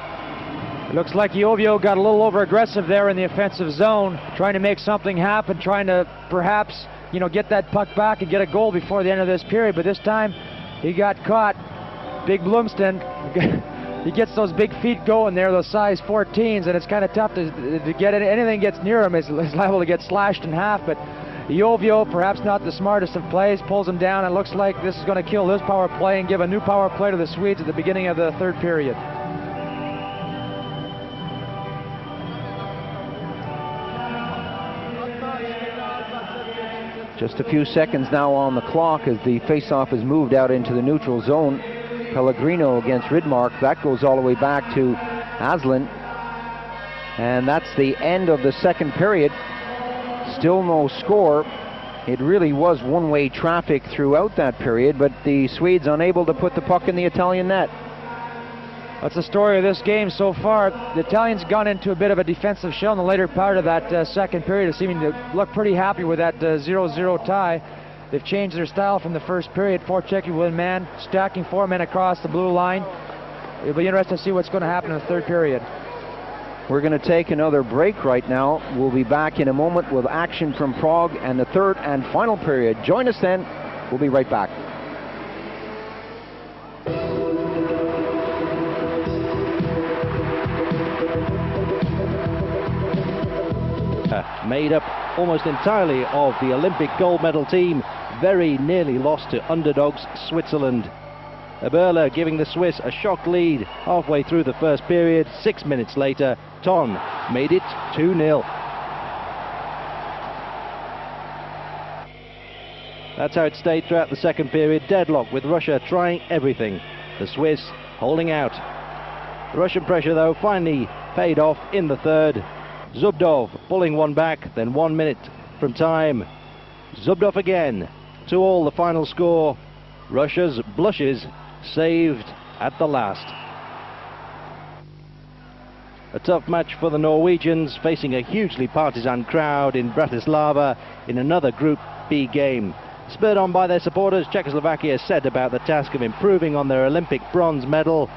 Speaker 2: Looks like Iovio got a little over-aggressive there in the offensive zone, trying to make something happen, trying to perhaps, get that puck back and get a goal before the end of this period. But this time, he got caught. Big Blomsten, he gets those big feet going there, those size 14s, and it's kind of tough to get it. Anything gets near him is liable to get slashed in half. But Iovio, perhaps not the smartest of plays, pulls him down. It looks like this is going to kill this power play and give a new power play to the Swedes at the beginning of the third period.
Speaker 1: Just a few seconds now on the clock as the face-off is moved out into the neutral zone. Pellegrino against Ridmark. That goes all the way back to Aslan. And that's the end of the second period. Still no score. It really was one-way traffic throughout that period, but the Swedes unable to put the puck in the Italian net.
Speaker 2: That's the story of this game so far. The Italians gone into a bit of a defensive shell in the later part of that second period, seeming to look pretty happy with that 0-0 tie. They've changed their style from the first period, forechecking with man, stacking 4 men across the blue line. It'll be interesting to see what's going to happen in the third period.
Speaker 1: We're going to take another break right now. We'll be back in a moment with action from Prague and the third and final period. Join us then. We'll be right back.
Speaker 3: Made up almost entirely of the Olympic gold medal team, very nearly lost to underdogs Switzerland. Eberle giving the Swiss a shock lead halfway through the first period. 6 minutes later, Ton made it 2-0. That's how it stayed throughout the second period. Deadlock with Russia trying everything. The Swiss holding out. The Russian pressure, though, finally paid off in the third. Zubdov pulling one back, then 1 minute from time. Zubdov again. 2-2 the final score. Russia's blushes saved at the last. A tough match for the Norwegians, facing a hugely partisan crowd in Bratislava in another Group B game. Spurred on by their supporters, Czechoslovakia said about the task of improving on their Olympic bronze medal.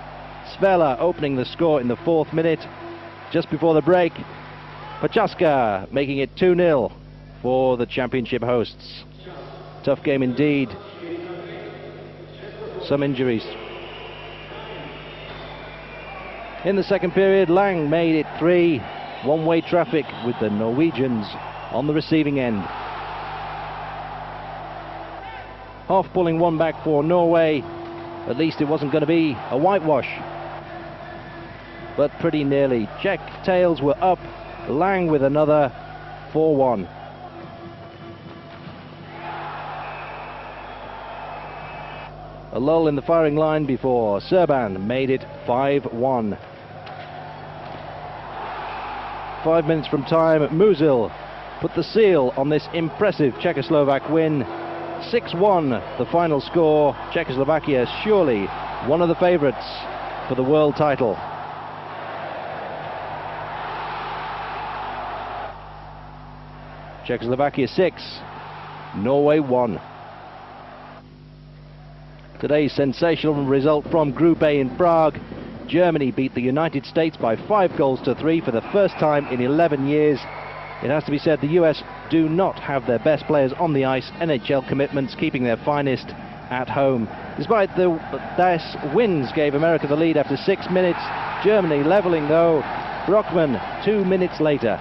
Speaker 3: Svela opening the score in the 4th minute. Just before the break, Pachaska making it 2-0 for the championship hosts. Tough game indeed. Some injuries. In the second period, Lang made it 3. One-way traffic with the Norwegians on the receiving end. Half pulling one back for Norway. At least it wasn't going to be a whitewash. but pretty nearly. Czech tails were up, Lang with another 4-1. A lull in the firing line before Serban made it 5-1. 5 minutes from time, Musil put the seal on this impressive Czechoslovak win. 6-1 the final score. Czechoslovakia surely one of the favourites for the world title. Czechoslovakia 6, Norway 1. Today's sensational result from Group A in Prague. Germany beat the United States by 5-3 for the first time in 11 years. It has to be said the US do not have their best players on the ice. NHL commitments keeping their finest at home. Despite the dice, wins gave America the lead after 6 minutes. Germany levelling though. Brockman 2 minutes later.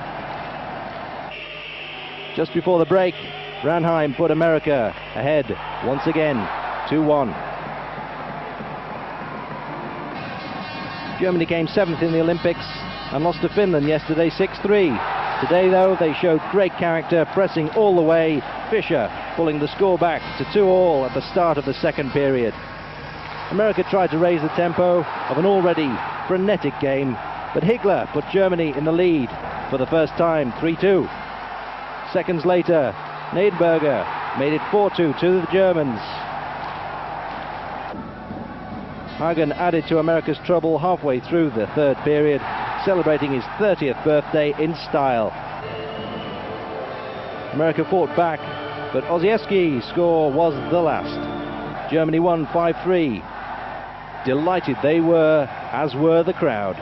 Speaker 3: Just before the break, Ranheim put America ahead once again, 2-1. Germany came 7th in the Olympics and lost to Finland yesterday 6-3. Today though they showed great character, pressing all the way. Fischer pulling the score back to 2-2 at the start of the second period. America tried to raise the tempo of an already frenetic game, but Higler put Germany in the lead for the first time, 3-2. Seconds later, Neidberger made it 4-2 to the Germans. Hagen added to America's trouble halfway through the third period, celebrating his 30th birthday in style. America fought back, but Osiewski's score was the last. Germany won 5-3. Delighted they were, as were the crowd.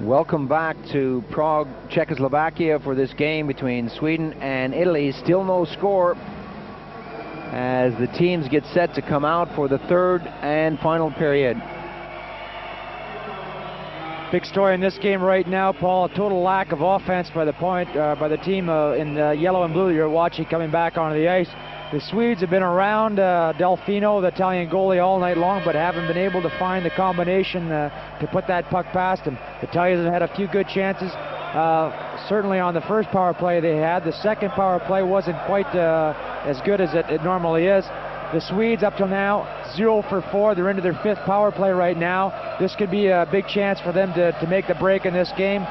Speaker 1: Welcome back to Prague, Czechoslovakia for this game between Sweden and Italy. Still no score as the teams get set to come out for the third and final period.
Speaker 2: Big story in this game right now, Paul. A total lack of offense by the team in yellow and blue that you're watching coming back onto the ice. The Swedes have been around Delfino, the Italian goalie, all night long, but haven't been able to find the combination to put that puck past him. The Italians have had a few good chances. Certainly on the first power play they had. The second power play wasn't quite as good as it normally is. The Swedes up till now 0 for 4. They're into their 5th power play right now. This could be a big chance for them to make the break in this game.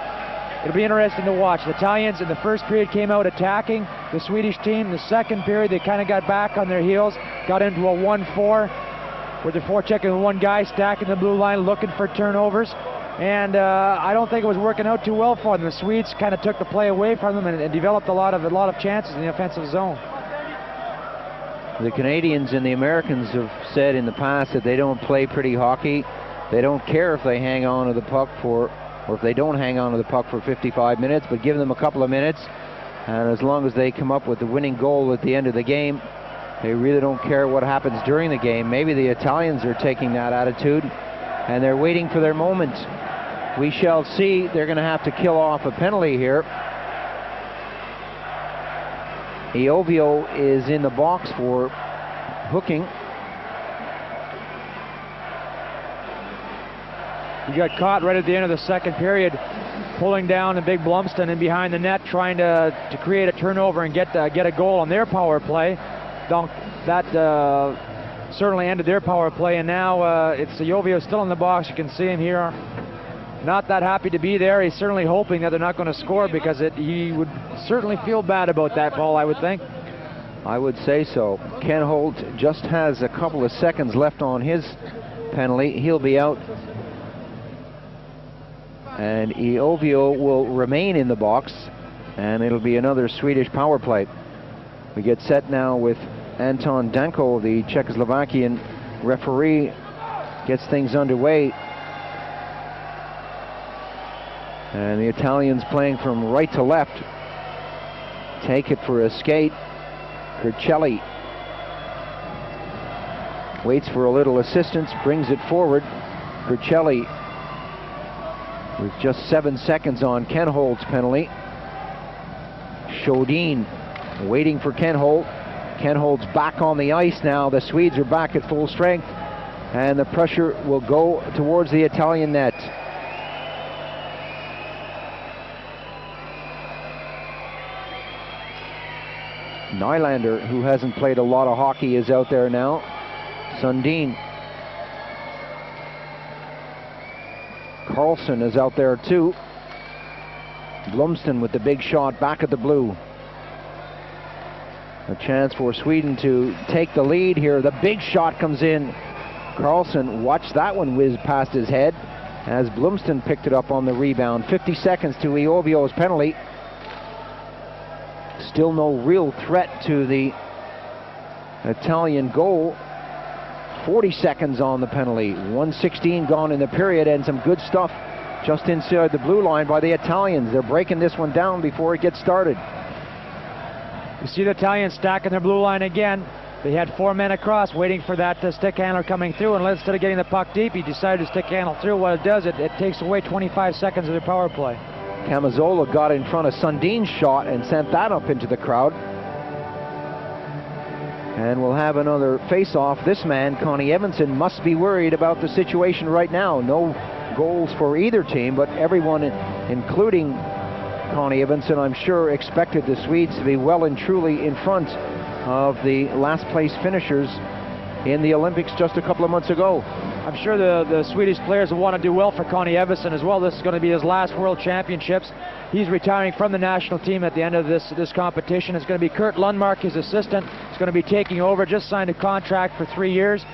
Speaker 2: It'll be interesting to watch. The Italians in the first period came out attacking the Swedish team. The second period they kind of got back on their heels, got into a 1-4 with their forechecking one guy stacking the blue line looking for turnovers. And I don't think it was working out too well for them. The Swedes kind of took the play away from them and developed a lot of chances in the offensive zone.
Speaker 1: The Canadians and the Americans have said in the past that they don't play pretty hockey. They don't care if they hang on to the puck or if they don't hang on to the puck for 55 minutes, but give them a couple of minutes, and as long as they come up with the winning goal at the end of the game, they really don't care what happens during the game. Maybe the Italians are taking that attitude, and they're waiting for their moment. We shall see. They're going to have to kill off a penalty here. Iovio is in the box for hooking.
Speaker 2: He got caught right at the end of the second period, pulling down the big Blumston and behind the net, trying to create a turnover and get a goal on their power play. That certainly ended their power play, and now it's Iovio still in the box. You can see him here. Not that happy to be there. He's certainly hoping that they're not going to score, because he would certainly feel bad about that, Paul, I would think.
Speaker 1: I would say so. Ken Holt just has a couple of seconds left on his penalty. He'll be out. And Iovio will remain in the box, and it'll be another Swedish power play. We get set now with Anton Danko, the Czechoslovakian referee, gets things underway. And the Italians playing from right to left. Take it for a skate. Curcelli waits for a little assistance, brings it forward. Curcelli with just 7 seconds on Ken Holt's penalty. Shodin waiting for Ken Holt. Ken Holt's back on the ice now. The Swedes are back at full strength. and the pressure will go towards the Italian net. Nylander, who hasn't played a lot of hockey, is out there now. Sundin. Carlson is out there too. Blomsten with the big shot back at the blue. A chance for Sweden to take the lead here. The big shot comes in. Carlson, watch that one whiz past his head as Blomsten picked it up on the rebound. 50 seconds to Iovio's penalty. Still no real threat to the Italian goal. 40 seconds on the penalty. 1:16 gone in the period, and some good stuff just inside the blue line by the Italians. They're breaking this one down before it gets started.
Speaker 2: You see the Italians stacking their blue line again. They had 4 men across waiting for that stick handler coming through, and instead of getting the puck deep, he decided to stick handle through. What it does, it takes away 25 seconds of their power play.
Speaker 1: Camazola got in front of Sundin's shot and sent that up into the crowd. And we'll have another face-off. This man, Connie Evanson, must be worried about the situation right now. No goals for either team, but everyone, including Connie Evanson, I'm sure, expected the Swedes to be well and truly in front of the last place finishers in the Olympics just a couple of months ago.
Speaker 2: I'm sure the Swedish players will want to do well for Connie Evanson as well. This is going to be his last World Championships. He's retiring from the national team at the end of this competition. It's going to be Kurt Lundmark, his assistant. He's going to be taking over, just signed a contract for 3 years.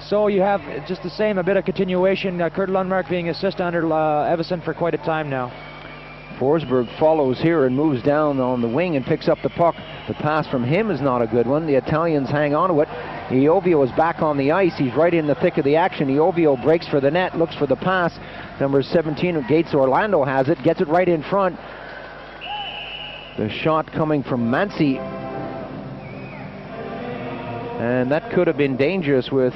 Speaker 2: So you have just the same, a bit of continuation. Kurt Lundmark being assistant under Evanson for quite a time now.
Speaker 1: Forsberg follows here and moves down on the wing and picks up the puck. The pass from him is not a good one. The Italians hang on to it. Iovio is back on the ice. He's right in the thick of the action. Iovio breaks for the net, looks for the pass. Number 17, Gates Orlando has it, gets it right in front. The shot coming from Mansi. And that could have been dangerous with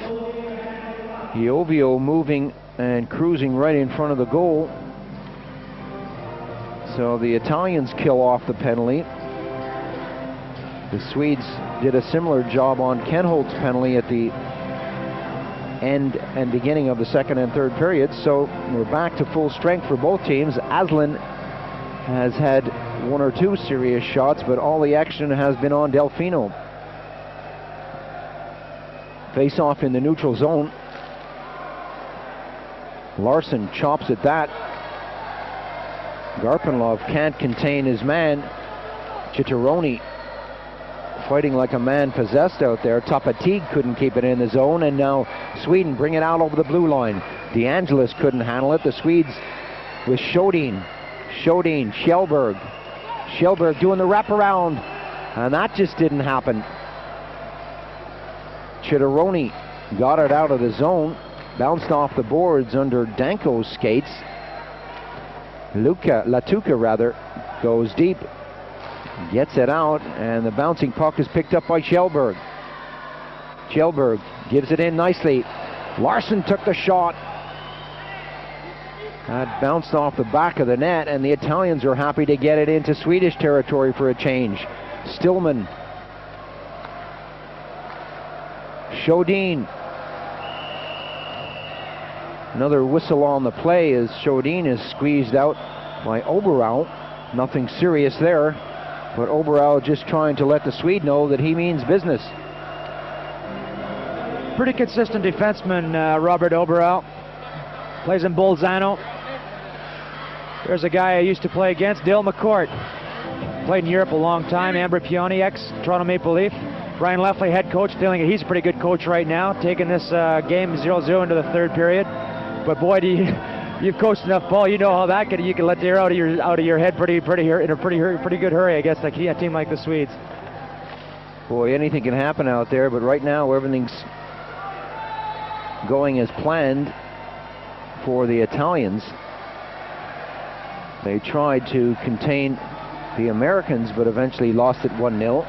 Speaker 1: Iovio moving and cruising right in front of the goal. So the Italians kill off the penalty. The Swedes did a similar job on Kenholt's penalty at the end and beginning of the second and third periods. So we're back to full strength for both teams. Aslan has had 1 or 2 serious shots, but all the action has been on Delfino. Face off in the neutral zone. Larson chops at that. Garpenlov can't contain his man. Chitteroni fighting like a man possessed out there. Tapatig couldn't keep it in the zone, and now Sweden bring it out over the blue line. DeAngelis couldn't handle it. The Swedes with Shodin, Kjellberg. Kjellberg doing the wraparound, and that just didn't happen. Chitteroni got it out of the zone, bounced off the boards under Danko's skates. Latuka goes deep, gets it out, and the bouncing puck is picked up by Kjellberg. Kjellberg gives it in nicely. Larson took the shot. That bounced off the back of the net, and the Italians are happy to get it into Swedish territory for a change. Stillman. Shodin. Another whistle on the play as Shodin is squeezed out by Oberau. Nothing serious there, but Oberau just trying to let the Swede know that he means business.
Speaker 2: Pretty consistent defenseman, Robert Oberau. Plays in Bolzano. There's a guy I used to play against, Dale McCourt. Played in Europe a long time. Amber Pioni, ex-Toronto Maple Leaf. Brian Leffley, head coach, feeling he's a pretty good coach right now, taking this game 0-0 into the third period. But boy, you've coached enough, Paul. You know how that can, you can let the air out of your head pretty in a pretty good hurry against a team like the Swedes.
Speaker 1: Boy, anything can happen out there, but right now everything's going as planned for the Italians. They tried to contain the Americans, but eventually lost it 1-0.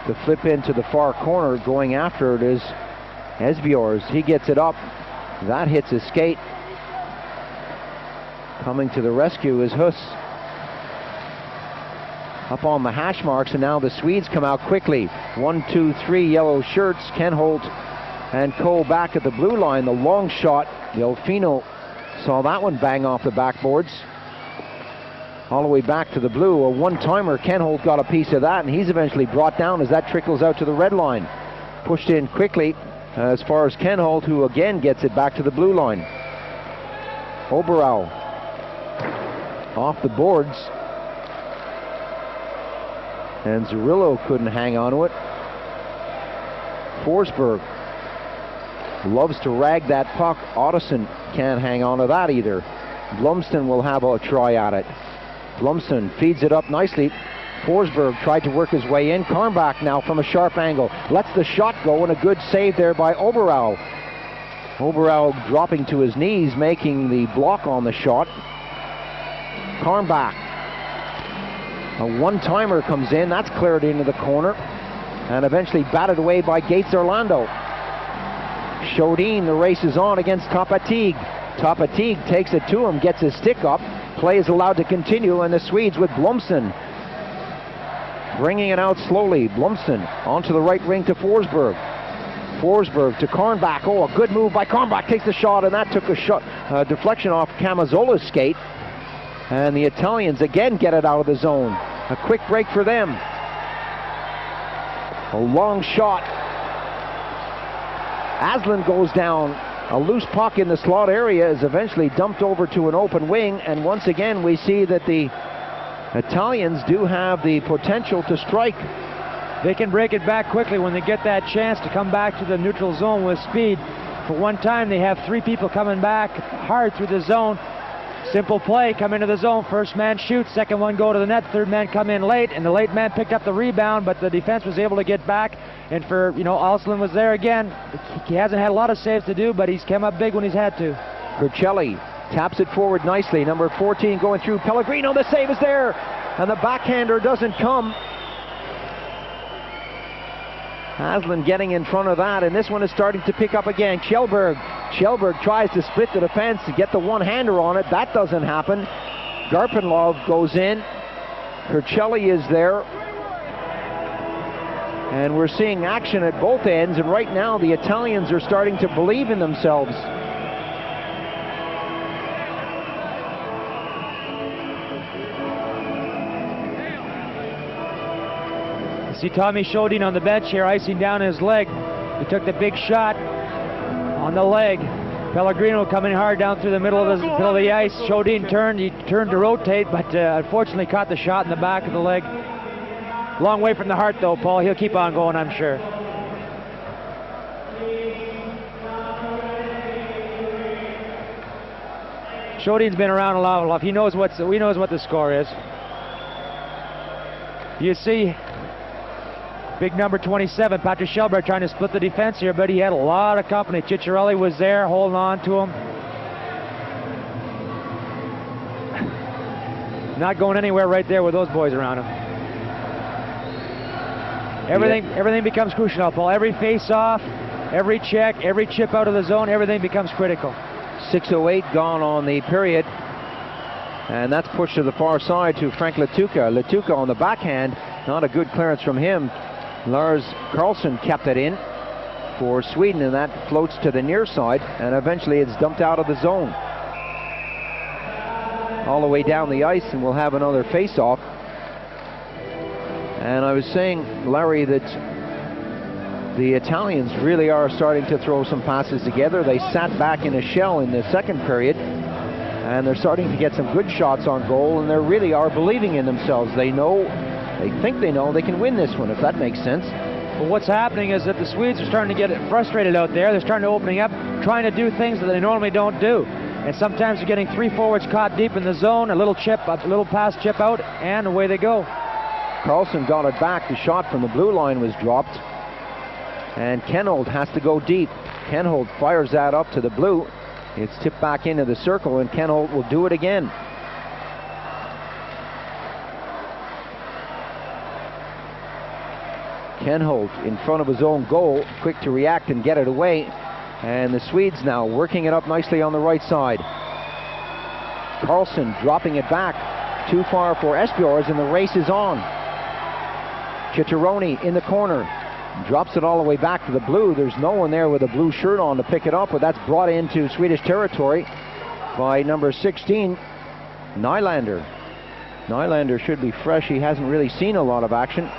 Speaker 1: The flip into the far corner, going after it is Esbjorns. He gets it up. That hits his skate. Coming to the rescue is Huss. up on the hash marks, and now the Swedes come out quickly. 1, 2, 3 yellow shirts. Kenholt and Co back at the blue line. The long shot, Delfino saw that one bang off the backboards. All the way back to the blue. A one-timer. Kenholt got a piece of that, and he's eventually brought down as that trickles out to the red line. Pushed in quickly as far as Kenholt, who again gets it back to the blue line. Oberau off the boards, and Zerillo couldn't hang on to it. Forsberg loves to rag that puck. Ottoson can't hang on to that either. Blumston will have a try at it. Blumston feeds it up nicely. Forsberg tried to work his way in. Karnbach now from a sharp angle lets the shot go, and a good save there by Oberau. Oberau dropping to his knees, making the block on the shot. Karnbach, a one-timer comes in. That's cleared into the corner and eventually batted away by Gates Orlando. Chodin, the race is on against Topatig. Topatig takes it to him, gets his stick up. Play is allowed to continue, and the Swedes with Blumston bringing it out slowly. Blumston onto the right wing to Forsberg. Forsberg to Karnbach. Oh, a good move by Karnbach. Takes the shot, and that took a shot, deflection off Camazzola's skate. And the Italians again get it out of the zone. A quick break for them. A long shot. Aslan goes down. A loose puck in the slot area is eventually dumped over to an open wing, and once again we see that the Italians do have the potential to strike.
Speaker 2: They can break it back quickly when they get that chance to come back to the neutral zone with speed. For one time they have 3 people coming back hard through the zone. Simple play, come into the zone, first man shoots, second one go to the net, third man come in late, and the late man picked up the rebound, but the defense was able to get back. And for, Alsland was there again. He hasn't had a lot of saves to do, but he's come up big when he's had to.
Speaker 1: Curcelli taps it forward nicely. Number 14 going through. Pellegrino, the save is there, and the backhander doesn't come. Aslan getting in front of that, and this one is starting to pick up again. Kjellberg tries to split the defense to get the one-hander on it. That doesn't happen. Garpenlov goes in. Curcelli is there. And we're seeing action at both ends, and right now the Italians are starting to believe in themselves.
Speaker 2: You see Tommy Chodin on the bench here, icing down his leg. He took the big shot on the leg. Pellegrino coming hard down through the middle of the ice. Chodin turned to rotate, but unfortunately caught the shot in the back of the leg. Long way from the heart though, Paul. He'll keep on going, I'm sure. Chodin's been around a lot. He knows what the score is. You see big number 27, Patrick Kjellberg, trying to split the defense here, but he had a lot of company. Ciccarelli was there holding on to him. Not going anywhere right there with those boys around him. Everything becomes crucial now, Paul. Every face-off, every check, every chip out of the zone, everything becomes critical.
Speaker 1: 6:08 gone on the period, and that's pushed to the far side to Frank Latuka. Latuka on the backhand, not a good clearance from him. Lars Karlsson kept it in for Sweden, and that floats to the near side, and eventually it's dumped out of the zone. All the way down the ice, and we'll have another face-off. And I was saying, Larry, that the Italians really are starting to throw some passes together. They sat back in a shell in the second period, and they're starting to get some good shots on goal, and they really are believing in themselves. They think they know they can win this one, if that makes sense.
Speaker 2: Well, what's happening is that the Swedes are starting to get frustrated out there. They're starting to opening up, trying to do things that they normally don't do. And sometimes they're getting 3 forwards caught deep in the zone, a little pass chip out, and away they go.
Speaker 1: Karlsson got it back. The shot from the blue line was dropped, and Kenholt has to go deep. Kenholt fires that up to the blue. It's tipped back into the circle, and Kenholt will do it again. Kenholt in front of his own goal, quick to react and get it away. And the Swedes now working it up nicely on the right side. Karlsson dropping it back. Too far for Esbjörns, and the race is on. Chicharoni in the corner. Drops it all the way back to the blue. There's no one there with a blue shirt on to pick it up, but that's brought into Swedish territory by number 16, Nylander. Nylander should be fresh. He hasn't really seen a lot of action.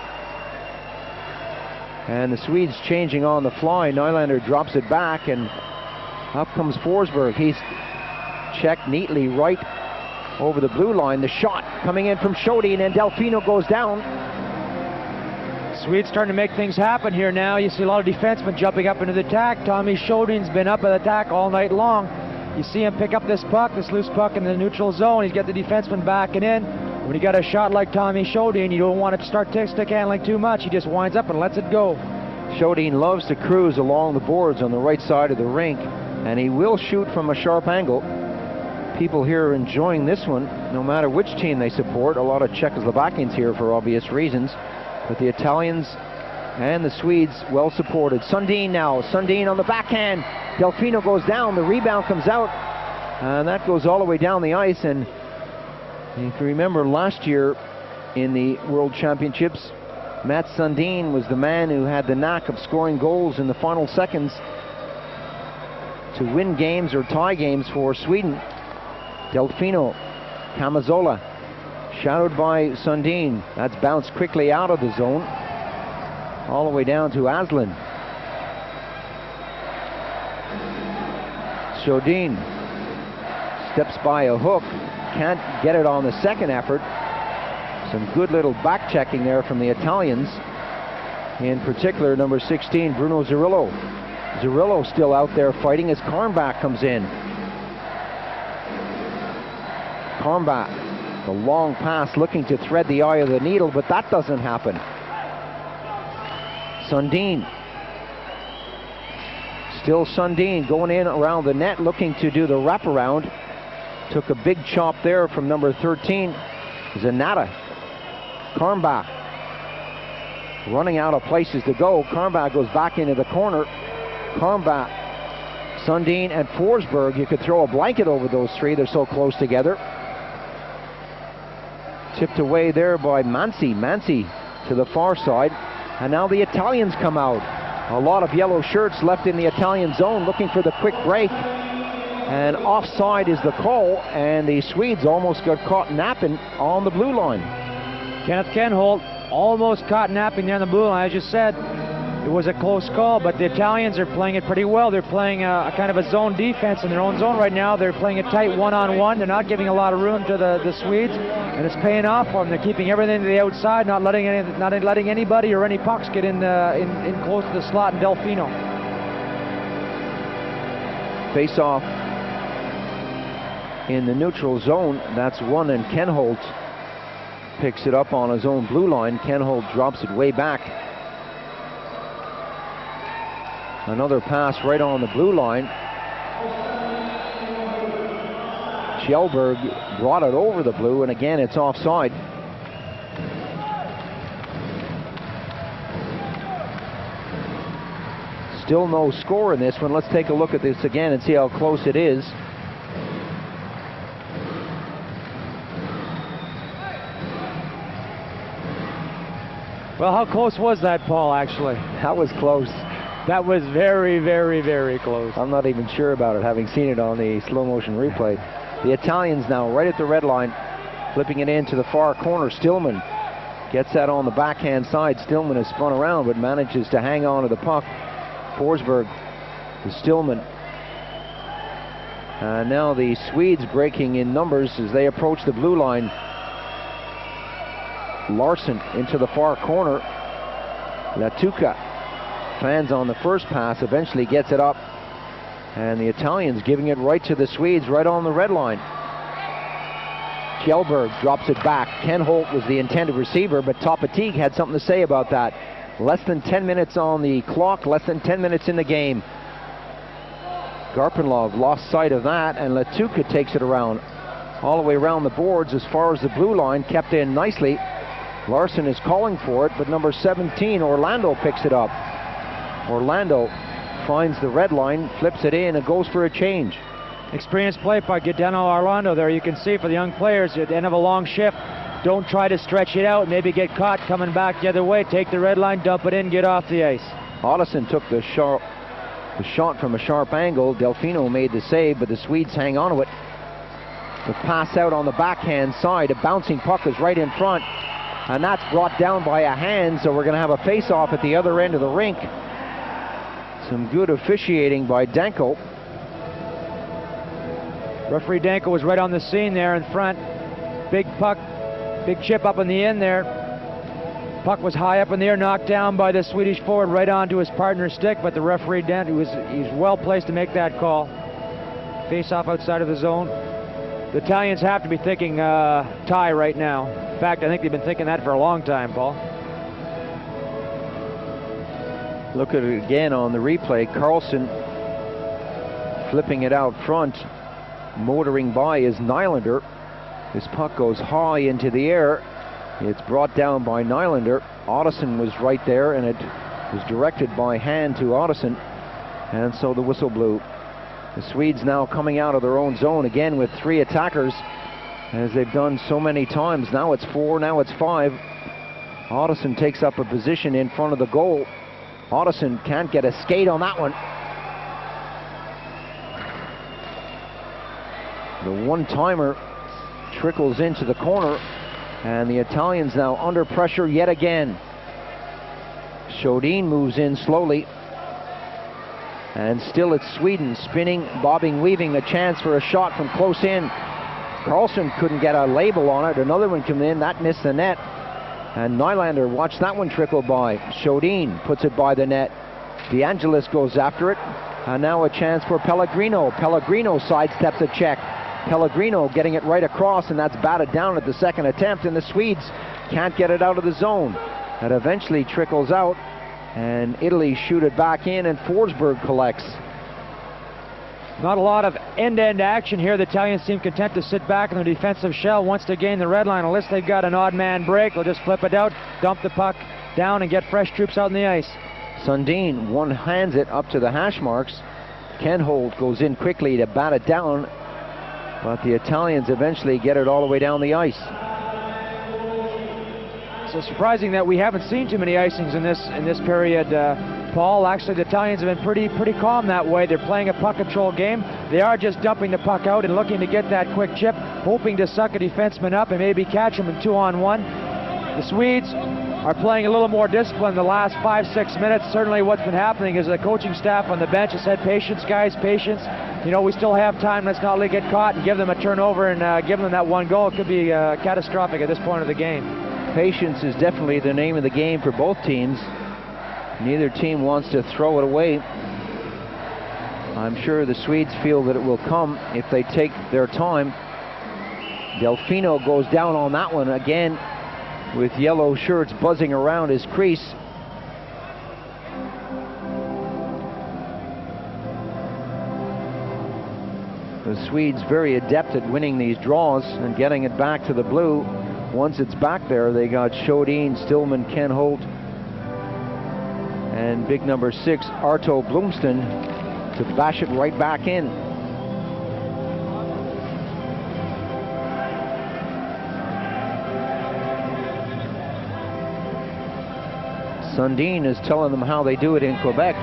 Speaker 1: And the Swedes changing on the fly. Nylander drops it back, and up comes Forsberg. He's checked neatly right over the blue line. The shot coming in from Shodin, and Delfino goes down.
Speaker 2: Swedes starting to make things happen here now. You see a lot of defensemen jumping up into the attack. Tommy Shodin's been up at the attack all night long. You see him pick up this puck, this loose puck in the neutral zone. He's got the defenseman backing in. When you got a shot like Tommy Shodin, you don't want to start stick handling too much. He just winds up and lets it go.
Speaker 1: Shodin loves to cruise along the boards on the right side of the rink, and he will shoot from a sharp angle. People here are enjoying this one, no matter which team they support. A lot of Czechoslovakians here for obvious reasons, but the Italians and the Swedes well supported. Sundin now. Sundin on the backhand. Delfino goes down. The rebound comes out, and that goes all the way down the ice. And you can remember last year in the World Championships, Matt Sundin was the man who had the knack of scoring goals in the final seconds to win games or tie games for Sweden. Delfino, Camazola, shadowed by Sundin. That's bounced quickly out of the zone, all the way down to Aslan. Shodin steps by a hook, can't get it on the second effort. Some good little back checking there from the Italians, in particular number 16, Bruno Zerillo. Zerillo still out there fighting as Karnbach comes in. Karnbach, the long pass looking to thread the eye of the needle, but that doesn't happen. Sundin. Still Sundin going in around the net looking to do the wraparound. Took a big chop there from number 13, Zanata. Karnbach running out of places to go. Karnbach goes back into the corner. Karnbach, Sundin, and Forsberg. You could throw a blanket over those three. They're so close together. Tipped away there by Mansi. Mansi to the far side. And now the Italians come out. A lot of yellow shirts left in the Italian zone looking for the quick break. And offside is the call, and the Swedes almost got caught napping on the blue line.
Speaker 2: Kenneth Kenholt almost caught napping there on the blue line. As you said, it was a close call, but the Italians are playing it pretty well. They're playing a kind of a zone defense in their own zone right now. They're playing it tight one-on-one. They're not giving a lot of room to the Swedes, and it's paying off for them. They're keeping everything to the outside, not letting anybody or any pucks get in close to the slot and Delfino.
Speaker 1: Face off in the neutral zone. That's one, and Kenholt picks it up on his own blue line. Kenholt drops it way back. Another pass right on the blue line. Kjellberg brought it over the blue, and again it's offside. Still no score in this one. Let's take a look at this again and see how close it is.
Speaker 2: Well, how close was that, Paul, actually?
Speaker 1: That was close.
Speaker 2: That was very, very, very close.
Speaker 1: I'm not even sure about it, having seen it on the slow motion replay. The Italians now right at the red line, flipping it into the far corner. Stillman gets that on the backhand side. Stillman is spun around, but manages to hang on to the puck. Forsberg to Stillman. And now the Swedes breaking in numbers as they approach the blue line. Larson into the far corner. Latuca fans on the first pass, eventually gets it up, and the Italians giving it right to the Swedes right on the red line. Kjellberg drops it back. Ken Holt was the intended receiver, but Topatig had something to say about that. Less than 10 minutes on the clock, less than 10 minutes in the game. Garpenlov lost sight of that, and Latuca takes it around, all the way around the boards as far as the blue line, kept in nicely. Larson is calling for it, but number 17, Orlando, picks it up. Orlando finds the red line, flips it in, and goes for a change.
Speaker 2: Experienced play by Giordano Orlando there. You can see for the young players at the end of a long shift, Don't try to stretch it out, maybe get caught coming back the other way. Take the red line, dump it in, get off the ice.
Speaker 1: Ottoson took the shot from a sharp angle. Delfino made the save, but the Swedes hang on to it. The pass out on the backhand side. A bouncing puck is right in front, and that's brought down by a hand, so we're going to have a face-off at the other end of the rink. Some good officiating by Danko.
Speaker 2: Referee Danko was right on the scene there in front. Big puck, big chip up in the end there. Puck was high up in the air, knocked down by the Swedish forward right onto his partner's stick, but the referee, he's well placed to make that call. Face-off outside of the zone. The Italians have to be thinking tie right now. In fact, I think they've been thinking that for a long time, Paul.
Speaker 1: Look at it again on the replay. Carlson flipping it out front. Motoring by is Nylander. This puck goes high into the air. It's brought down by Nylander. Ottoson was right there, and it was directed by hand to Ottoson, and so the whistle blew. The Swedes now coming out of their own zone again with 3 attackers, as they've done so many times. Now it's 4, now it's 5. Ottoson takes up a position in front of the goal. Ottoson can't get a skate on that one. The one-timer trickles into the corner, and the Italians now under pressure yet again. Shodin moves in slowly, and still it's Sweden spinning, bobbing, weaving, a chance for a shot from close in. Carlson couldn't get a label on it. Another one came in, that missed the net, and Nylander watched that one trickle by. Shodin puts it by the net. DeAngelis goes after it, and now a chance for Pellegrino. Pellegrino sidesteps a check. Pellegrino getting it right across, and that's batted down at the second attempt, and the Swedes can't get it out of the zone. That eventually trickles out, and Italy shoot it back in, and Forsberg collects.
Speaker 2: Not a lot of end-to-end action here. The Italians seem content to sit back in their defensive shell. Once they gain the red line, unless they've got an odd man break, they'll just flip it out, dump the puck down, and get fresh troops out on the ice.
Speaker 1: Sundin one-hands it up to the hash marks. Ken Holt goes in quickly to bat it down, but the Italians eventually get it all the way down the ice.
Speaker 2: So surprising that we haven't seen too many icings in this period, Paul. Actually, the Italians have been pretty calm that way. They're playing a puck control game. They are just dumping the puck out and looking to get that quick chip, hoping to suck a defenseman up and maybe catch him in 2-on-1. The Swedes are playing a little more discipline the last 5-6 minutes. Certainly what's been happening is the coaching staff on the bench has said, patience, guys, patience. You know, we still have time. Let's not let it get caught and give them a turnover and give them that one goal. It could be catastrophic at this point of the game.
Speaker 1: Patience is definitely the name of the game for both teams. Neither team wants to throw it away. I'm sure the Swedes feel that it will come if they take their time. Delfino goes down on that one again, with yellow shirts buzzing around his crease. The Swedes very adept at winning these draws and getting it back to the blue. Once it's back there, they got Shodin, Stillman, Ken Holt, and big number 6, Arto Blomsten, to bash it right back in. Sundin is telling them how they do it in Quebec.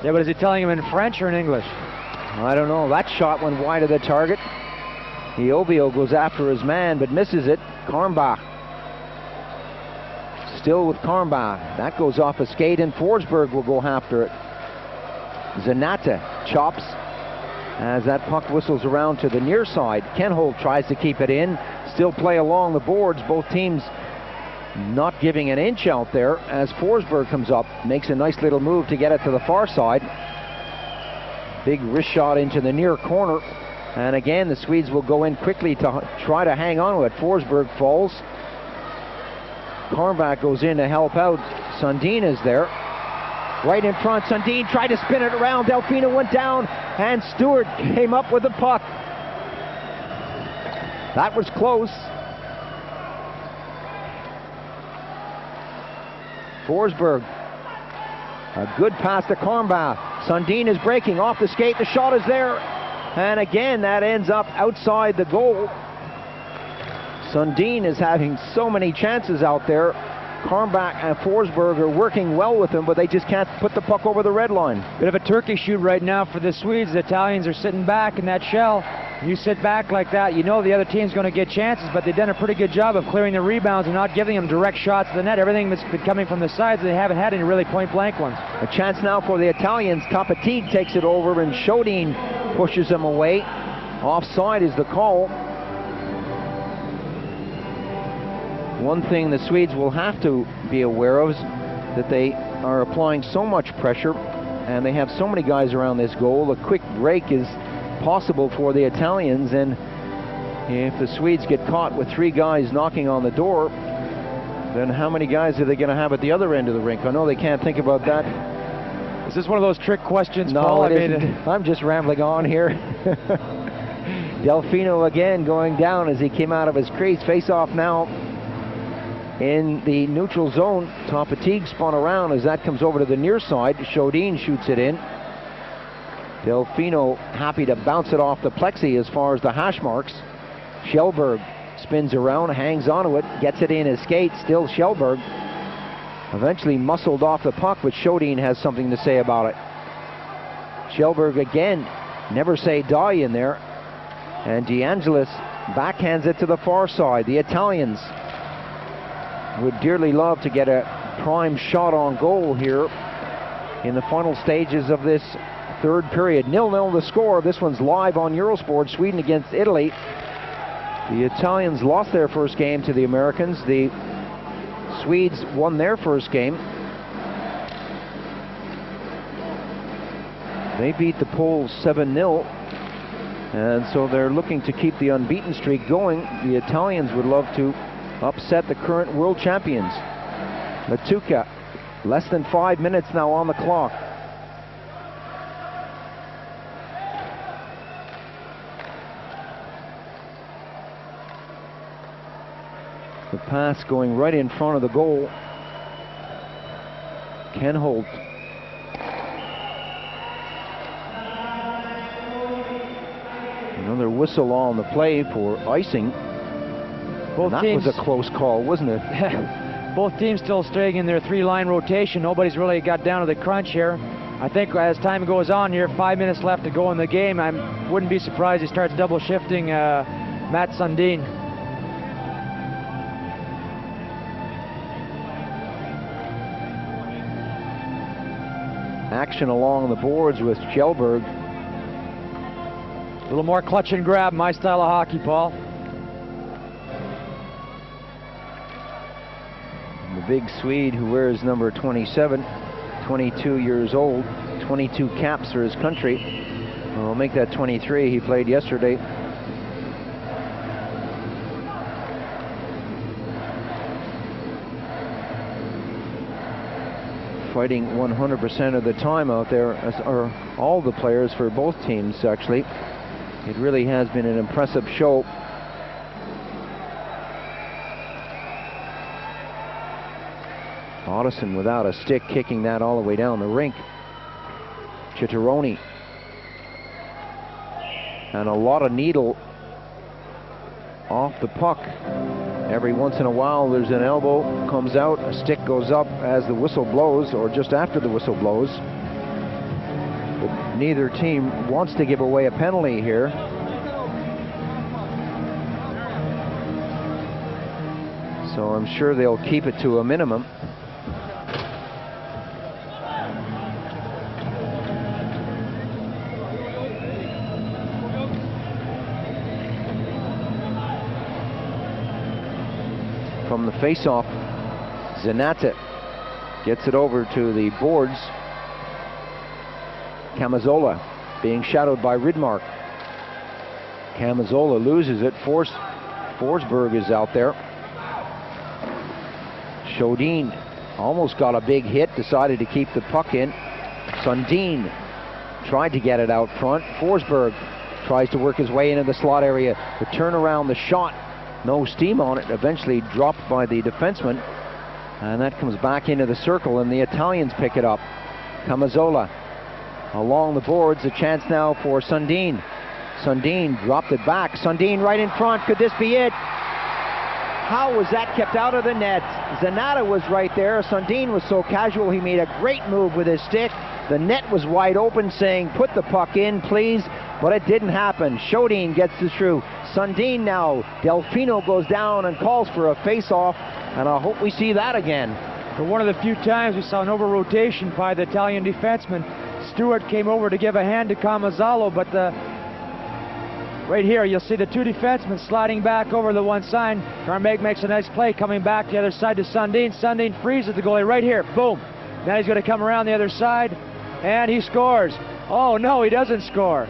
Speaker 2: Yeah, but is he telling them in French or in English?
Speaker 1: I don't know. That shot went wide of the target. Iovio goes after his man, but misses it. Karmbach. Still with Karmbach. That goes off a skate, and Forsberg will go after it. Zanata chops as that puck whistles around to the near side. Ken Holt tries to keep it in. Still play along the boards. Both teams not giving an inch out there as Forsberg comes up. Makes a nice little move to get it to the far side. Big wrist shot into the near corner. And again, the Swedes will go in quickly to try to hang on to it. Forsberg falls. Karmbach goes in to help out. Sundin is there. Right in front, Sundin tried to spin it around. Delfino went down, and Stewart came up with the puck. That was close. Forsberg. A good pass to Karmbach. Sundin is breaking off the skate. The shot is there. And again, that ends up outside the goal. Sundin is having so many chances out there. Karmbach and Forsberg are working well with him, but they just can't put the puck over the red line.
Speaker 2: Bit of a turkey shoot right now for the Swedes. The Italians are sitting back in that shell. You sit back like that, you know the other team's going to get chances, but they've done a pretty good job of clearing the rebounds and not giving them direct shots to the net. Everything that's been coming from the sides, they haven't had any really point-blank ones.
Speaker 1: A chance now for the Italians. Tapatig takes it over, and Shodin pushes him away. Offside is the call. One thing the Swedes will have to be aware of is that they are applying so much pressure, and they have so many guys around this goal. A quick break is possible for the Italians, and if the Swedes get caught with 3 guys knocking on the door, then how many guys are they going to have at the other end of the rink? I know they can't think about that.
Speaker 2: Is this one of those trick questions,
Speaker 1: No,
Speaker 2: Paul?
Speaker 1: it isn't. I'm just rambling on here. Delfino again going down as he came out of his crease. Face off now in the neutral zone. Tapatig spun around as that comes over to the near side. Shodin shoots it in. Delfino happy to bounce it off the plexi as far as the hash marks. Kjellberg spins around, hangs onto it, gets it in his skate. Still Kjellberg. Eventually muscled off the puck, but Shodin has something to say about it. Kjellberg again, never say die in there. And DeAngelis backhands it to the far side. The Italians would dearly love to get a prime shot on goal here in the final stages of this third period. 0-0 the score. This one's live on Eurosport. Sweden against Italy. The Italians lost their first game to the Americans. The Swedes won their first game. They beat the Poles 7-0. And so they're looking to keep the unbeaten streak going. The Italians would love to upset the current world champions. Matuka, less than 5 minutes now on the clock. The pass going right in front of the goal. Ken Holt. Another whistle on the play for icing. That was a close call, wasn't it?
Speaker 2: Both teams still staying in their 3-line rotation. Nobody's really got down to the crunch here. I think as time goes on here, 5 minutes left to go in the game, I wouldn't be surprised he starts double shifting Matt Sundin.
Speaker 1: Action along the boards with Kjellberg.
Speaker 2: A little more clutch and grab, my style of hockey, Paul.
Speaker 1: The big Swede who wears number 27, 22 years old, 22 caps for his country. I'll make that 23. He played yesterday. Fighting 100% of the time out there, as are all the players for both teams, actually. It really has been an impressive show. Otteson without a stick, kicking that all the way down the rink. Chitteroni. And a lot of needle off the puck. Every once in a while there's an elbow, comes out, a stick goes up as the whistle blows, or just after the whistle blows. But neither team wants to give away a penalty here. So I'm sure they'll keep it to a minimum. From the face-off, Zanata gets it over to the boards. Camazola being shadowed by Ridmark. Camazola loses it. Forsberg is out there. Shodin almost got a big hit, decided to keep the puck in. Sundin tried to get it out front. Forsberg tries to work his way into the slot area. The turnaround, the shot, no steam on it, eventually dropped by the defenseman. And that comes back into the circle, and the Italians pick it up. Camazola along the boards, a chance now for Sundin. Sundin dropped it back. Sundin right in front. Could this be it? how was that kept out of the net? Zanata was right there. Sundin was so casual, he made a great move with his stick. The net was wide open, saying, put the puck in, please. But it didn't happen. Shodin gets it through. Sundin now. Delfino goes down and calls for a face-off, and I hope we see that again.
Speaker 2: For one of the few times we saw an over-rotation by the Italian defenseman. Stewart came over to give a hand to Camazalo, but right here you'll see the two defensemen sliding back over the one side. Carmeg makes a nice play coming back the other side to Sundin. Sundin freezes the goalie right here. Boom. Now he's going to come around the other side, and he scores. Oh, no, he doesn't score.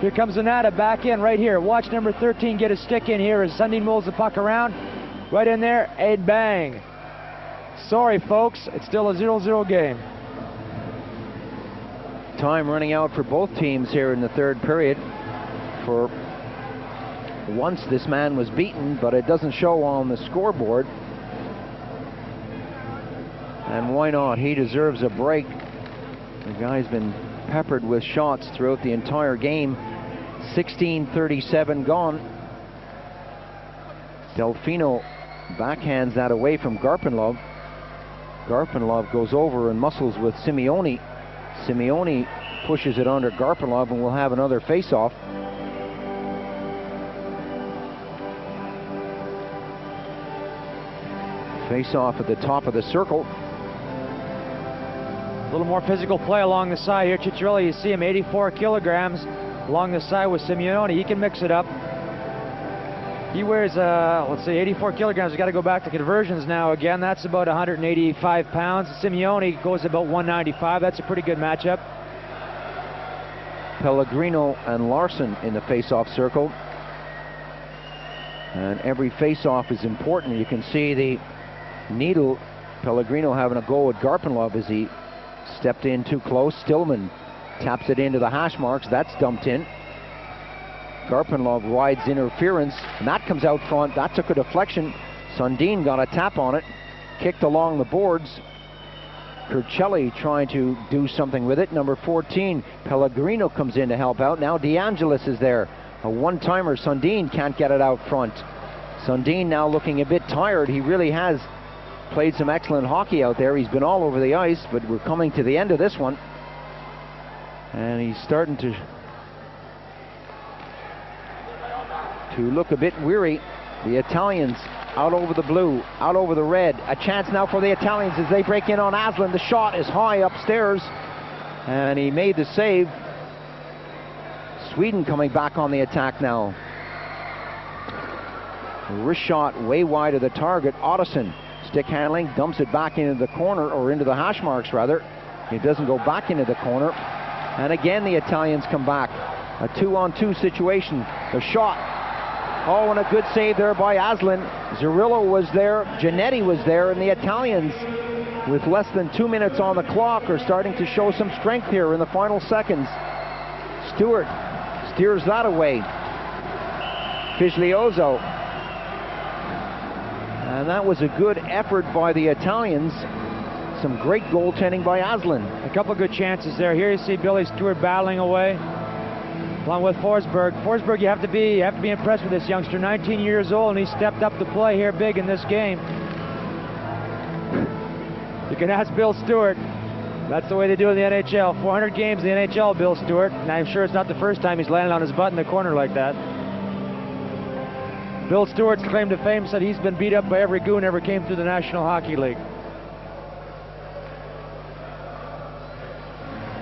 Speaker 2: Here comes Zanata back in right here. Watch number 13 get his stick in here as Sundin moves the puck around. Right in there, and bang. Sorry, folks, it's still a 0-0 game.
Speaker 1: Time running out for both teams here in the third period. For once, this man was beaten, but it doesn't show on the scoreboard. And why not? He deserves a break. The guy's been peppered with shots throughout the entire game. 16:37 gone. Delfino backhands that away from Garpenlov. Garpenlov goes over and muscles with Simeone. Simeone pushes it under Garpenlov, and we'll have another face-off. Face-off at the top of the circle.
Speaker 2: A little more physical play along the side here. Ciccarelli, you see him 84 kilograms along the side with Simeone. He can mix it up. He wears, let's see, 84 kilograms. We've got to go back to conversions now again. That's about 185 pounds. Simeone goes about 195. That's a pretty good matchup.
Speaker 1: Pellegrino and Larson in the face-off circle. And every face-off is important. You can see the needle. Pellegrino having a go at Garpenlov as he stepped in too close. Stillman taps it into the hash marks. That's dumped in. Garpenlov rides interference, and that comes out front. That took a deflection. Sundin got a tap on it. Kicked along the boards. Curcelli trying to do something with it. Number 14, Pellegrino comes in to help out. Now DeAngelis is there. A one-timer. Sundin can't get it out front. Sundin now looking a bit tired. He really has played some excellent hockey out there. He's been all over the ice, but we're coming to the end of this one. And he's starting to look a bit weary. The Italians out over the blue, out over the red. A chance now for the Italians as they break in on Aslan. The shot is high upstairs, and he made the save. Sweden coming back on the attack now. Wrist shot way wide of the target. Ottoson, stick handling, dumps it back into the corner, or into the hash marks rather. It doesn't go back into the corner. And again the Italians come back. A 2-on-2 situation. The shot. Oh, and a good save there by Aslan. Zerillo was there, Giannetti was there, and the Italians, with less than 2 minutes on the clock, are starting to show some strength here in the final seconds. Stewart steers that away. Figlioso. And that was a good effort by the Italians. Some great goaltending by Aslan.
Speaker 2: A couple good chances there. Here you see Billy Stewart battling away, along with Forsberg. Forsberg, you have to be impressed with this youngster. 19 years old, and he stepped up to play here big in this game. You can ask Bill Stewart. That's the way they do it in the NHL. 400 games in the NHL, Bill Stewart. And I'm sure it's not the first time he's landed on his butt in the corner like that. Bill Stewart's claim to fame said he's been beat up by every goon ever came through the National Hockey League.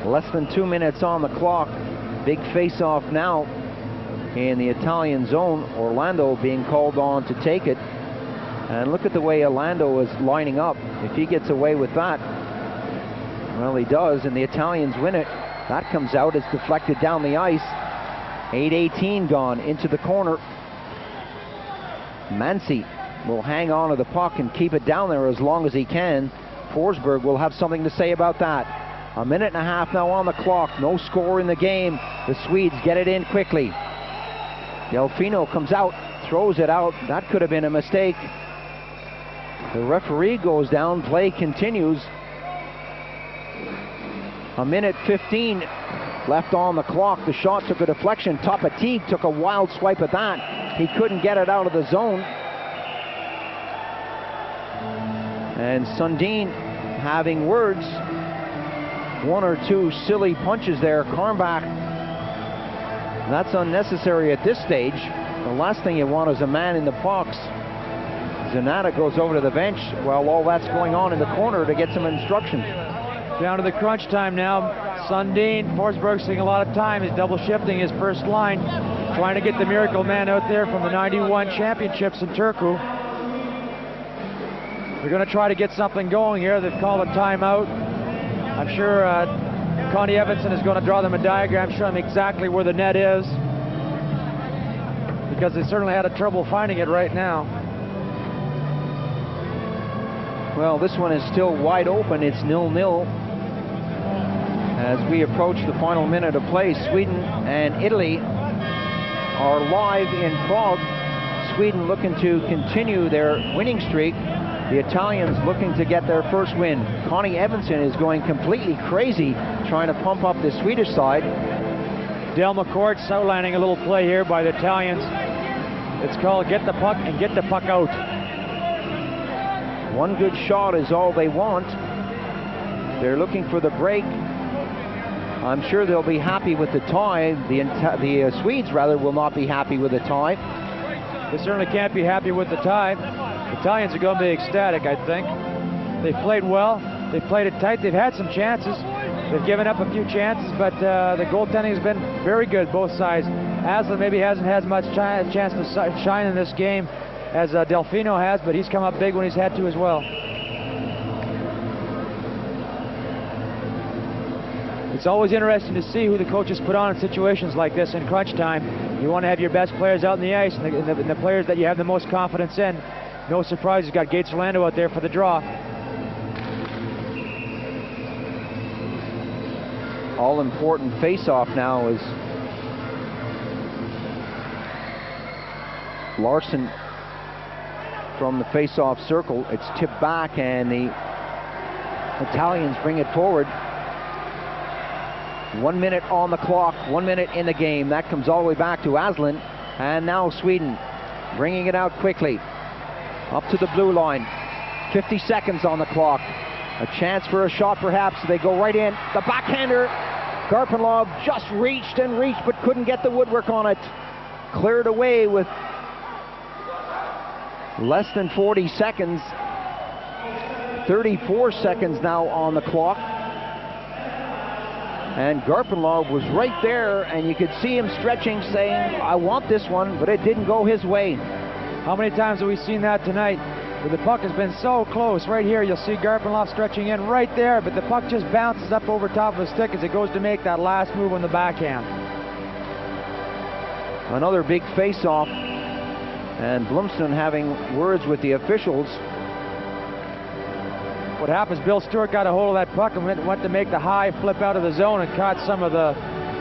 Speaker 1: Less than 2 minutes on the clock. Big face-off now in the Italian zone. Orlando being called on to take it. And look at the way Orlando is lining up. If he gets away with that, well, he does, and the Italians win it. That comes out. It's deflected down the ice. 8:18 gone into the corner. Mansi will hang on to the puck and keep it down there as long as he can. Forsberg will have something to say about that. A minute and a half now on the clock. No score in the game. The Swedes get it in quickly. Delfino comes out, throws it out. That could have been a mistake. The referee goes down. Play continues. A minute 15 left on the clock. The shot took a deflection. Topateague took a wild swipe at that. He couldn't get it out of the zone. And Sundin having words. One or two silly punches there. Carmbach, that's unnecessary at this stage. The last thing you want is a man in the box. Zanata goes over to the bench while all that's going on in the corner to get some instruction.
Speaker 2: Down to the crunch time now. Sundin, Forsberg's taking a lot of time. He's double shifting his first line, trying to get the miracle man out there from the '91 championships in Turku. They're going to try to get something going here. They've called a timeout. I'm sure Connie Evanson is going to draw them a diagram showing them exactly where the net is, because they certainly had a trouble finding it right now.
Speaker 1: Well, this one is still wide open. It's 0-0 as we approach the final minute of play. Sweden and Italy are live in Prague. Sweden looking to continue their winning streak. The Italians looking to get their first win. Connie Evanson is going completely crazy trying to pump up the Swedish side.
Speaker 2: Del McCourt's outlining a little play here by the Italians. It's called get the puck and get the puck out.
Speaker 1: One good shot is all they want. They're looking for the break. I'm sure they'll be happy with the tie. The Swedes, rather, will not be happy with the tie.
Speaker 2: They certainly can't be happy with the tie. The Italians are going to be ecstatic, I think. They've played well. They've played it tight. They've had some chances. They've given up a few chances, but the goaltending has been very good, both sides. Aslan maybe hasn't had as much chance to shine in this game as Delfino has, but he's come up big when he's had to as well. It's always interesting to see who the coaches put on in situations like this in crunch time. You want to have your best players out on the ice, and the players that you have the most confidence in. No surprise, he's got Gates Orlando out there for the draw.
Speaker 1: All-important face-off now is Larson from the face-off circle. It's tipped back, and the Italians bring it forward. 1 minute on the clock, 1 minute in the game. That comes all the way back to Aslan. And now Sweden bringing it out quickly. Up to the blue line. 50 seconds on the clock. A chance for a shot perhaps. They go right in. The backhander. Garpenlov just reached and reached but couldn't get the woodwork on it. Cleared away with less than 40 seconds. 34 seconds now on the clock. And Garpenlov was right there, and you could see him stretching, saying, I want this one, but it didn't go his way.
Speaker 2: How many times have we seen that tonight? Where the puck has been so close. Right here, you'll see Garpenlov stretching in right there, but the puck just bounces up over top of his stick as it goes to make that last move on the backhand.
Speaker 1: Another big face-off, and Blumston having words with the officials.
Speaker 2: What happens, Bill Stewart got a hold of that puck and went to make the high flip out of the zone and caught some of the,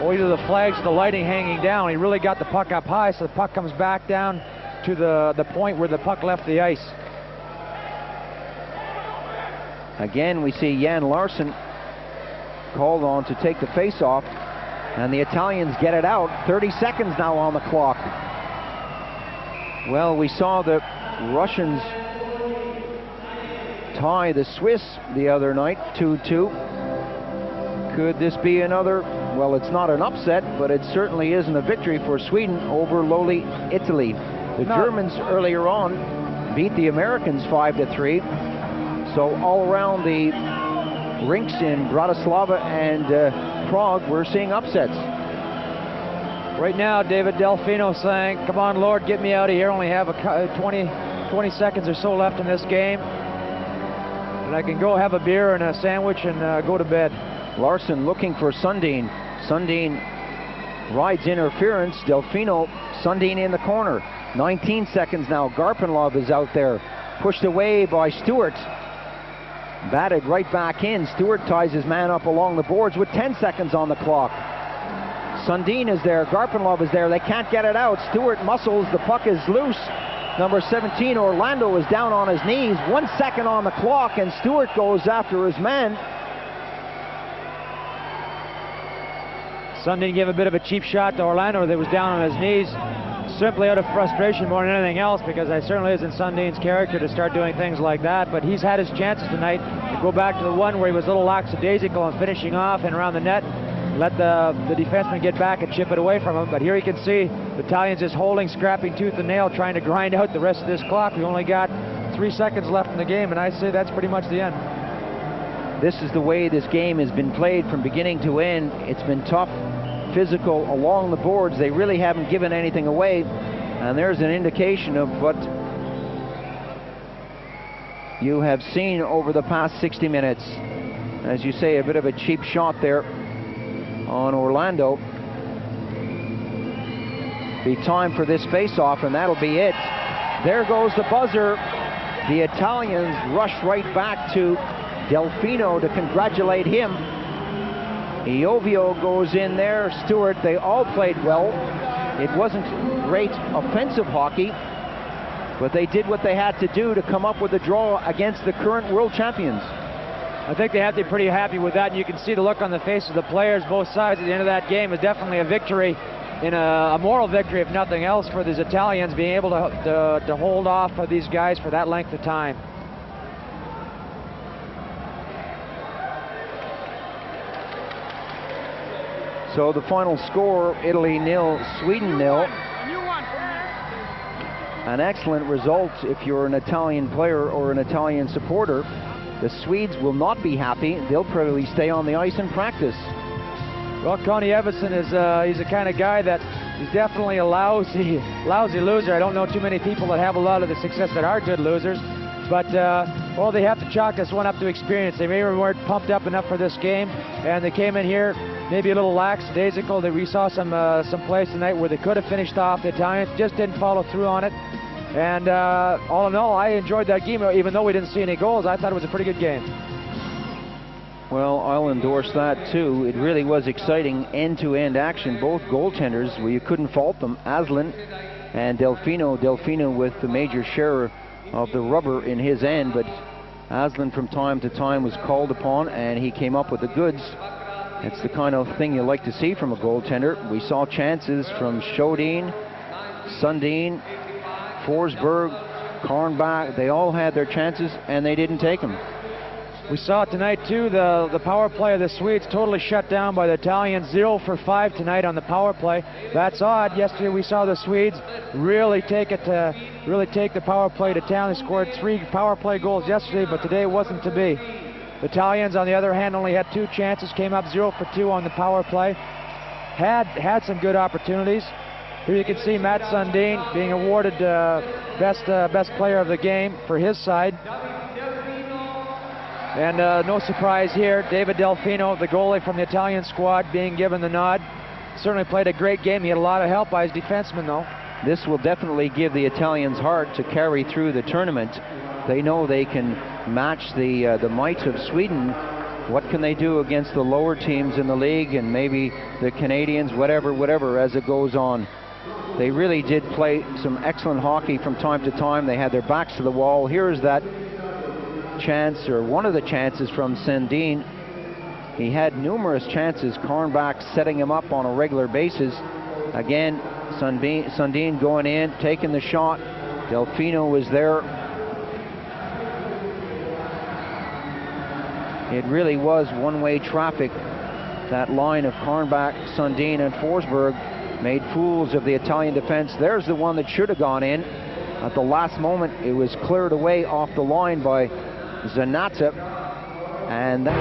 Speaker 2: either the flags, the lighting hanging down. He really got the puck up high, so the puck comes back down to the point where the puck left the ice.
Speaker 1: Again, we see Jan Larson called on to take the face-off, and the Italians get it out. 30 seconds now on the clock. Well, we saw the Russians tie the Swiss the other night, 2-2. Could this be another, well, it's not an upset, but it certainly isn't a victory for Sweden over lowly Italy. The Germans earlier on beat the Americans 5-3. So all around the rinks in Bratislava and Prague, we're seeing upsets.
Speaker 2: Right now, David Delfino saying, come on, Lord, get me out of here. Only have 20 seconds or so left in this game. And I can go have a beer and a sandwich and go to bed.
Speaker 1: Larson looking for Sundin. Sundin rides interference. Delfino, Sundin in the corner. 19 seconds now. Garpenlov is out there. Pushed away by Stewart. Batted right back in. Stewart ties his man up along the boards with 10 seconds on the clock. Sundin is there. Garpenlov is there. They can't get it out. Stewart muscles. The puck is loose. Number 17, Orlando, is down on his knees. 1 second on the clock, and Stewart goes after his man.
Speaker 2: Sundin gave a bit of a cheap shot to Orlando that was down on his knees. simply out of frustration more than anything else, because it certainly isn't Sundin's character to start doing things like that, but he's had his chances tonight to go back to the one where he was a little lackadaisical and finishing off and around the net, let the defenseman get back and chip it away from him. But here you can see the Italians just holding, scrapping tooth and nail, trying to grind out the rest of this clock. We only got 3 seconds left in the game, and I say that's pretty much the end.
Speaker 1: This is the way this game has been played from beginning to end. It's been tough, physical along the boards. They really haven't given anything away, and there's an indication of what you have seen over the past 60 minutes. As you say, a bit of a cheap shot there on Orlando. Be time for this face-off, and that'll be it. There goes the buzzer. The Italians rush right back to Delfino to congratulate him. Iovio goes in there, Stewart. They all played well. It wasn't great offensive hockey, but they did what they had to do to come up with a draw against the current world champions.
Speaker 2: I think they have to be pretty happy with that, and you can see the look on the faces of the players, both sides at the end of that game. Is definitely a victory, in a moral victory if nothing else, for these Italians being able to hold off of these guys for that length of time.
Speaker 1: So the final score, Italy 0, Sweden 0. An excellent result if you're an Italian player or an Italian supporter. The Swedes will not be happy. They'll probably stay on the ice and practice.
Speaker 2: Well, Connie Evison is he's the kind of guy that he's definitely a lousy loser. I don't know too many people that have a lot of the success that are good losers. But, well, they have to chalk this one up to experience. They maybe weren't pumped up enough for this game, and they came in here maybe a little lackadaisical. We saw some plays tonight where they could have finished off. The Italians just didn't follow through on it. And all in all, I enjoyed that game. Even though we didn't see any goals, I thought it was a pretty good game.
Speaker 1: Well, I'll endorse that too. It really was exciting end-to-end action. Both goaltenders, well, you couldn't fault them. Aslan and Delfino. Delfino with the major share of the rubber in his end, but Aslan from time to time was called upon, and he came up with the goods. It's the kind of thing you like to see from a goaltender. We saw chances from Shodin, Sundin, Forsberg, Karnbach. They all had their chances, and they didn't take them.
Speaker 2: We saw it tonight too. The power play of the Swedes totally shut down by the Italians. 0 for 5 tonight on the power play. That's odd. Yesterday we saw the Swedes really take the power play to town. They scored 3 power play goals yesterday, but today it wasn't to be. The Italians, on the other hand, only had 2 chances. Came up 0 for 2 on the power play. Had some good opportunities. Here you can see Matt Sundin being awarded best player of the game for his side. And no surprise here, David Delfino, the goalie from the Italian squad, being given the nod. Certainly played a great game. He had a lot of help by his defenseman, though.
Speaker 1: This will definitely give the Italians heart to carry through the tournament. They know they can match the might of Sweden. What can they do against the lower teams in the league and maybe the Canadians, whatever, as it goes on. They really did play some excellent hockey from time to time. They had their backs to the wall. Here's that chance, or one of the chances, from Sundin. He had numerous chances, Karnbach setting him up on a regular basis. Again, Sundin going in, taking the shot. Delfino was there. It really was one-way traffic. That line of Karnbach, Sundin, and Forsberg made fools of the Italian defense. There's the one that should have gone in. At the last moment, it was cleared away off the line by Zanata, and that